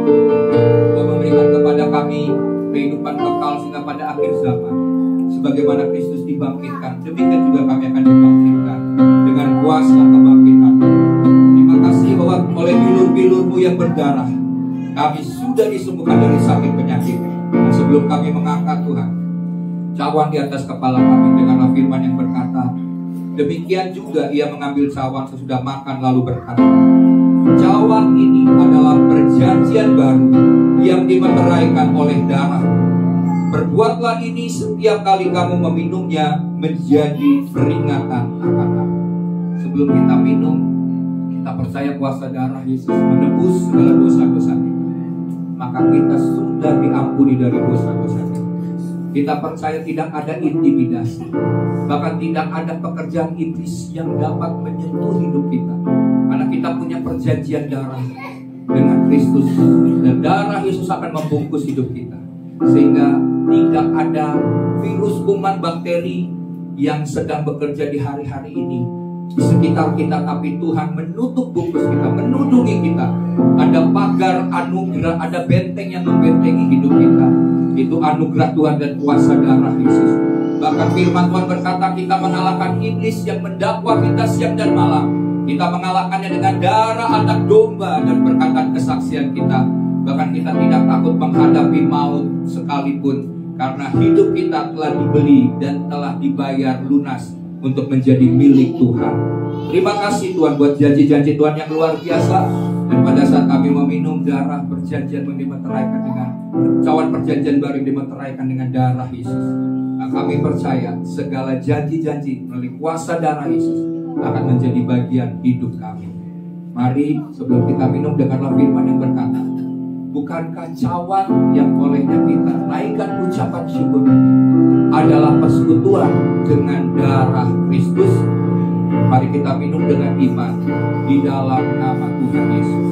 Kau memberikan kepada kami kehidupan kekal sehingga pada akhir zaman, sebagaimana Kristus dibangkitkan, demikian juga kami akan dibangkitkan dengan kuasa kebangkitan-Mu. Terima kasih bahwa oleh bilur-bilur-Mu yang berdarah, kami sudah disembuhkan dari sakit penyakit. Dan sebelum kami mengangkat Tuhan cawan di atas kepala kami, denganlah firman yang berkata, demikian juga ia mengambil cawan sesudah makan lalu berkata, cawan ini adalah perjanjian baru yang dimeteraikan oleh darah. Perbuatlah ini setiap kali kamu meminumnya menjadi peringatan akan aku. Sebelum kita minum, kita percaya kuasa darah Yesus menebus segala dosa-dosa kita. Maka kita sudah diampuni dari dosa-dosa kita. Kita percaya tidak ada intimidasi, bahkan tidak ada pekerjaan iblis yang dapat menyentuh hidup kita, karena kita punya perjanjian darah dengan Kristus, dan darah Yesus akan membungkus hidup kita, sehingga tidak ada virus, kuman, bakteri yang sedang bekerja di hari-hari ini di sekitar kita, tapi Tuhan menutup bungkus kita, menudungi kita. Ada pagar anugerah, ada benteng yang membentengi hidup kita. Itu anugerah Tuhan dan kuasa darah Yesus. Bahkan firman Tuhan berkata, kita mengalahkan iblis yang mendakwa kita siang dan malam. Kita mengalahkannya dengan darah anak domba dan perkataan kesaksian kita. Bahkan kita tidak takut menghadapi maut sekalipun, karena hidup kita telah dibeli dan telah dibayar lunas untuk menjadi milik Tuhan. Terima kasih Tuhan buat janji-janji Tuhan yang luar biasa. Dan pada saat kami meminum darah perjanjian yang dimeteraikan dengan cawan perjanjian baru yang dimeteraikan dengan darah Yesus, nah, kami percaya segala janji-janji melalui kuasa darah Yesus akan menjadi bagian hidup kami. Mari sebelum kita minum, dengarlah firman yang berkata, bukankah cawan yang olehnya kita naikkan ucapan syukur adalah persekutuan dengan darah Kristus? Mari kita minum dengan iman di dalam nama Tuhan Yesus.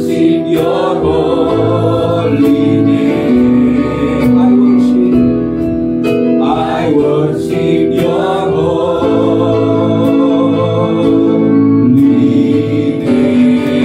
worship your holy name. I worship your holy name.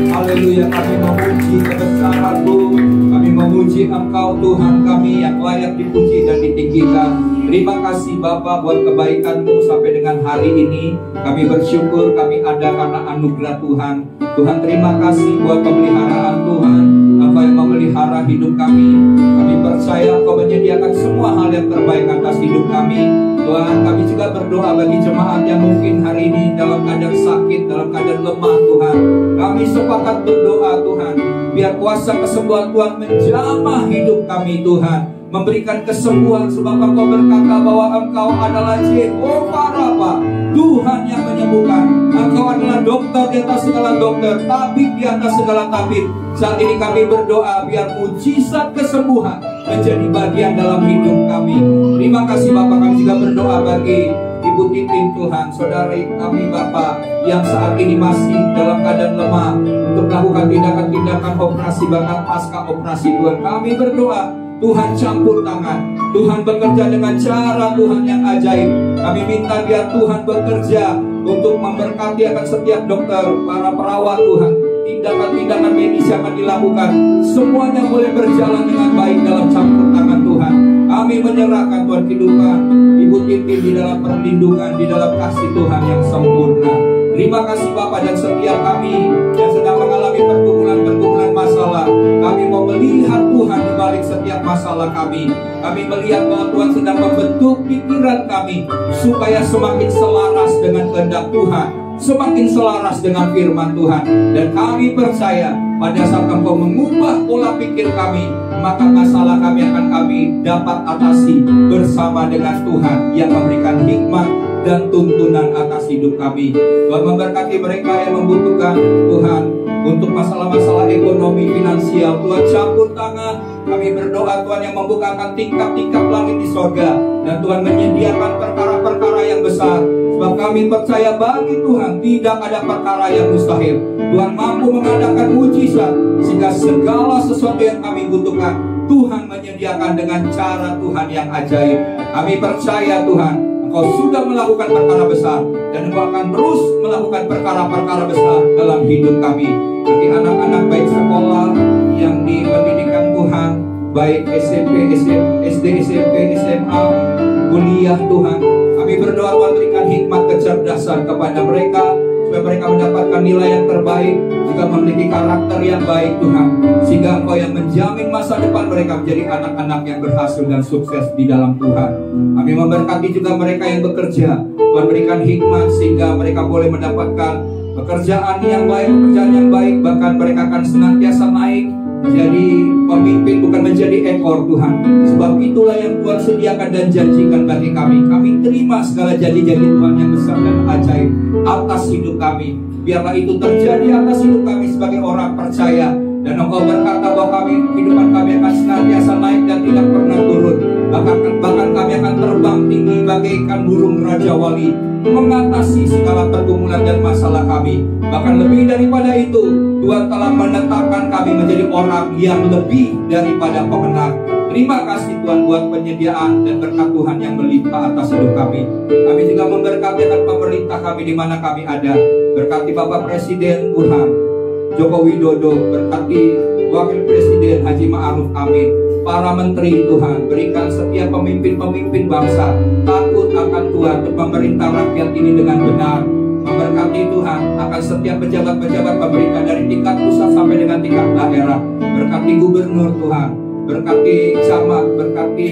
Haleluya, kami memuji kebesaran-Mu, kami memuji Engkau Tuhan kami yang layak dipuji dan ditinggikan. Terima kasih Bapa buat kebaikan-Mu sampai dengan hari ini. Kami bersyukur kami ada karena anugerah Tuhan. Tuhan terima kasih buat pemeliharaan Tuhan, Engkau yang memelihara hidup kami. Kami percaya Engkau menyediakan semua hal yang terbaik atas hidup kami. Tuhan, kami juga berdoa bagi jemaat yang mungkin hari ini dalam keadaan sakit, dalam keadaan lemah Tuhan. Kami sepakat berdoa Tuhan, biar kuasa kesembuhan Tuhan menjamah hidup kami Tuhan, memberikan kesembuhan sebab Engkau berkata bahwa Engkau adalah Jehovah Rafa, Tuhan yang menyembuhkan. Engkau adalah dokter di atas segala dokter, tabib di atas segala tabib. Saat ini kami berdoa biar mujizat kesembuhan menjadi bagian dalam hidup kami. Terima kasih Bapak, kami juga berdoa bagi Ibu Titin Tuhan, saudari kami Bapak yang saat ini masih dalam keadaan lemah untuk melakukan tindakan-tindakan operasi, bahkan pasca operasi Tuhan. Kami berdoa Tuhan campur tangan, Tuhan bekerja dengan cara Tuhan yang ajaib. Kami minta biar Tuhan bekerja untuk memberkati akan setiap dokter, para perawat Tuhan. Tindakan-tindakan medis yang akan dilakukan, semuanya boleh berjalan dengan baik dalam campur tangan Tuhan. Kami menyerahkan Tuhan kehidupan Ibu Titin di dalam perlindungan, di dalam kasih Tuhan yang sempurna. Terima kasih Bapak, dan setiap kami yang sedang mengalami pergumulan-pergumulan masalah, kami mau melihat Tuhan di balik setiap masalah kami. Kami melihat bahwa Tuhan sedang membentuk pikiran kami supaya semakin selaras dengan kehendak Tuhan, semakin selaras dengan firman Tuhan. Dan kami percaya pada saat Engkau mengubah pola pikir kami, maka masalah kami akan kami dapat atasi bersama dengan Tuhan yang memberikan hikmat dan tuntunan atas hidup kami. Tuhan memberkati mereka yang membutuhkan Tuhan untuk masalah-masalah ekonomi, finansial. Tuhan campur tangan. Kami berdoa Tuhan yang membukakan tingkap-tingkap langit di sorga, dan Tuhan menyediakan perkara-perkara yang besar. Sebab kami percaya bagi Tuhan tidak ada perkara yang mustahil. Tuhan mampu mengadakan mujizat, sehingga segala sesuatu yang kami butuhkan Tuhan menyediakan dengan cara Tuhan yang ajaib. Kami percaya Tuhan, Engkau sudah melakukan perkara besar, dan Engkau akan terus melakukan perkara-perkara besar dalam hidup kami. Bagi anak-anak baik sekolah yang di pendidikan Tuhan, baik SMP, SD, SMP, SMA, kuliah Tuhan, kami berdoa Tuhan berikan hikmat kecerdasan kepada mereka, supaya mereka mendapatkan nilai yang terbaik, juga memiliki karakter yang baik Tuhan, sehingga Engkau yang menjamin masa depan mereka menjadi anak-anak yang berhasil dan sukses di dalam Tuhan. Kami memberkati juga mereka yang bekerja, Tuhan berikan hikmat sehingga mereka boleh mendapatkan pekerjaan yang baik, pekerjaan yang baik, bahkan mereka akan senantiasa naik jadi pemimpin, bukan menjadi ekor Tuhan. Sebab itulah yang Tuhan sediakan dan janjikan bagi kami. Kami terima segala janji-janji Tuhan yang besar dan ajaib atas hidup kami. Biarlah itu terjadi atas hidup kami sebagai orang percaya. Dan Engkau berkata bahwa kehidupan kami akan senantiasa naik dan tidak pernah turun. Bahkan kami akan terbang tinggi bagaikan burung Raja Wali, mengatasi segala pergumulan dan masalah kami. Bahkan lebih daripada itu, Tuhan telah menetapkan kami menjadi orang yang lebih daripada pemenang. Terima kasih Tuhan buat penyediaan dan berkat Tuhan yang melimpah atas hidup kami. Kami juga memberkati akan pemerintah kami di mana kami ada. Berkati Bapak Presiden Tuhan Joko Widodo, berkati Wakil Presiden Haji Ma'ruf Amin, para menteri Tuhan, berikan setiap pemimpin-pemimpin bangsa takut akan Tuhan untuk memerintah rakyat ini dengan benar. Memberkati Tuhan akan setiap pejabat-pejabat pemerintah dari tingkat pusat sampai dengan tingkat daerah. Berkati gubernur Tuhan, berkati camat, berkati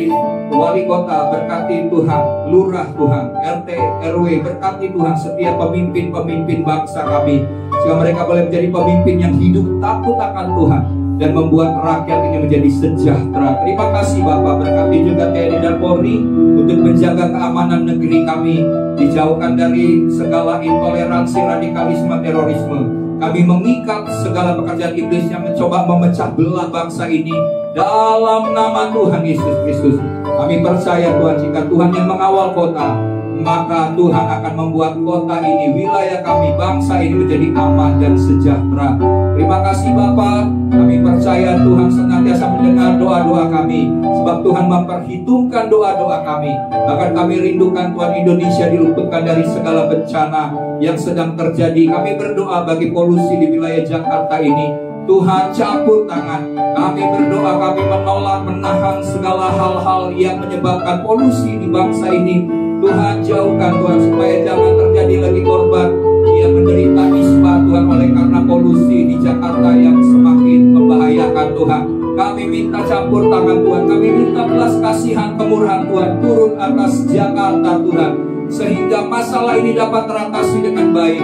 wali kota, berkati Tuhan lurah Tuhan, RT, RW, berkati Tuhan setiap pemimpin-pemimpin bangsa kami, sehingga mereka boleh menjadi pemimpin yang hidup takut akan Tuhan dan membuat rakyat ini menjadi sejahtera. Terima kasih Bapak, berkati juga TNI dan Polri untuk menjaga keamanan negeri kami, dijauhkan dari segala intoleransi, radikalisme, terorisme. Kami mengikat segala pekerjaan iblis yang mencoba memecah belah bangsa ini dalam nama Tuhan Yesus Kristus. Kami percaya Tuhan, jika Tuhan yang mengawal kota, maka Tuhan akan membuat kota ini, wilayah kami, bangsa ini menjadi aman dan sejahtera. Terima kasih Bapa, kami percaya Tuhan senantiasa mendengar doa-doa kami, sebab Tuhan memperhitungkan doa-doa kami. Bahkan kami rindukan Tuhan Indonesia diluputkan dari segala bencana yang sedang terjadi. Kami berdoa bagi polusi di wilayah Jakarta ini, Tuhan campur tangan. Kami berdoa, kami menolak, menahan segala hal-hal yang menyebabkan polusi di bangsa ini. Tuhan jauhkan Tuhan, supaya jangan terjadi lagi korban yang menderita ispa Tuhan oleh karena polusi di Jakarta yang semakin membahayakan Tuhan. Kami minta campur tangan Tuhan, kami minta belas kasihan kemurahan Tuhan turun atas Jakarta Tuhan, sehingga masalah ini dapat teratasi dengan baik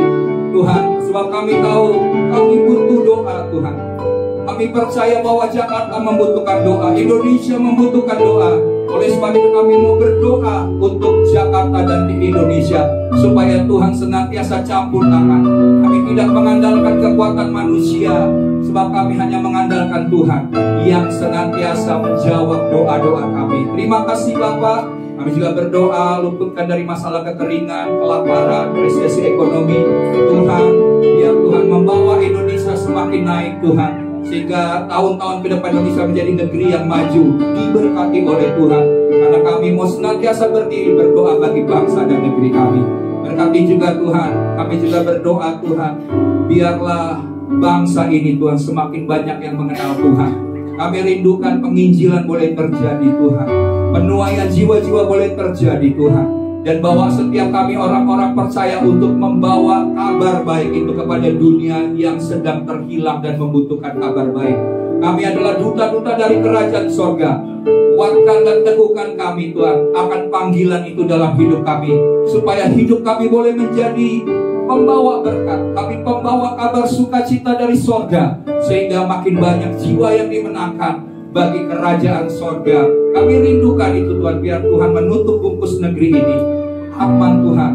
Tuhan. Sebab kami tahu kami butuh doa Tuhan. Kami percaya bahwa Jakarta membutuhkan doa, Indonesia membutuhkan doa. Oleh sebab itu kami mau berdoa untuk Jakarta dan di Indonesia, supaya Tuhan senantiasa campur tangan. Kami tidak mengandalkan kekuatan manusia, sebab kami hanya mengandalkan Tuhan yang senantiasa menjawab doa-doa kami. Terima kasih Bapa. Kami juga berdoa, luputkan dari masalah kekeringan, kelaparan, resesi ekonomi. Tuhan, biar Tuhan membawa Indonesia semakin naik Tuhan, sehingga tahun-tahun ke depan Indonesia menjadi negeri yang maju, diberkati oleh Tuhan. Karena kami mau senantiasa berdiri berdoa bagi bangsa dan negeri kami. Berkati juga Tuhan, kami juga berdoa Tuhan, biarlah bangsa ini Tuhan semakin banyak yang mengenal Tuhan. Kami rindukan penginjilan boleh terjadi Tuhan, penuaian jiwa-jiwa boleh terjadi Tuhan, dan bawa setiap kami orang-orang percaya untuk membawa kabar baik itu kepada dunia yang sedang terhilang dan membutuhkan kabar baik. Kami adalah duta-duta dari kerajaan sorga. Kuatkan dan teguhkan kami Tuhan akan panggilan itu dalam hidup kami, supaya hidup kami boleh menjadi pembawa berkat, kami pembawa kabar sukacita dari sorga, sehingga makin banyak jiwa yang dimenangkan bagi kerajaan sorga. Kami rindukan itu Tuhan, biar Tuhan menutup bungkus negeri ini aman Tuhan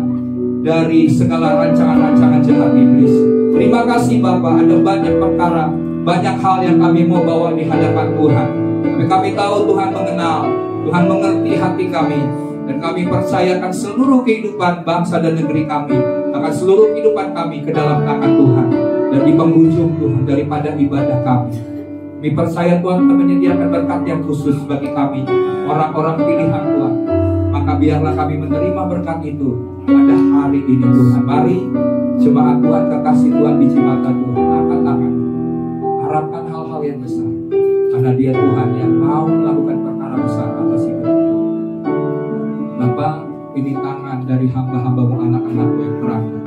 dari segala rancangan-rancangan jahat iblis. Terima kasih Bapa, ada banyak perkara, banyak hal yang kami mau bawa di hadapan Tuhan. Tapi kami tahu Tuhan mengenal, Tuhan mengerti hati kami, dan kami percayakan seluruh kehidupan bangsa dan negeri kami, akan seluruh kehidupan kami ke dalam tangan Tuhan, dan di penghujung Tuhan daripada ibadah kami. Kami percaya Tuhan akan menyediakan berkat yang khusus bagi kami, orang-orang pilihan Tuhan. Maka biarlah kami menerima berkat itu pada hari ini Tuhan. Mari jemaat Tuhan, kekasih Tuhan di Cimata Tuhan, angkat tangan, harapkan hal-hal yang besar, karena Dia Tuhan yang mau melakukan perkara besar atas hidup. Bapa, ini tangan dari hamba-hambamu, anak-anakmu yang terangkat.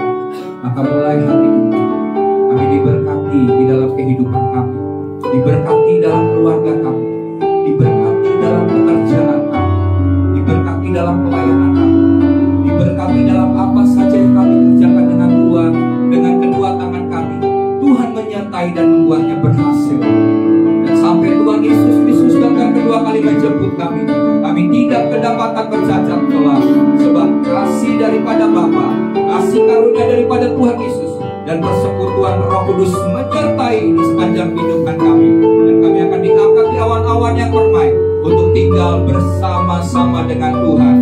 Maka mulai hari ini kami diberkati di dalam kehidupan kami, diberkati dalam keluarga kami, diberkati dalam pekerjaan kami, diberkati dalam pelayanan kami, diberkati dalam apa saja yang kami kerjakan dengan Tuhan, dengan kedua tangan kami. Tuhan menyertai dan membuatnya berhasil. Dan sampai Tuhan Yesus Kristus datang kedua kali menjemput kami, kami tidak kedapatan bercacat celah, sebab kasih daripada Bapa, kasih karunia daripada Tuhan Yesus, dan persekutuan Roh Kudus menyertai di sepanjang kehidupan kami. Dan kami awan-awan yang permai untuk tinggal bersama-sama dengan Tuhan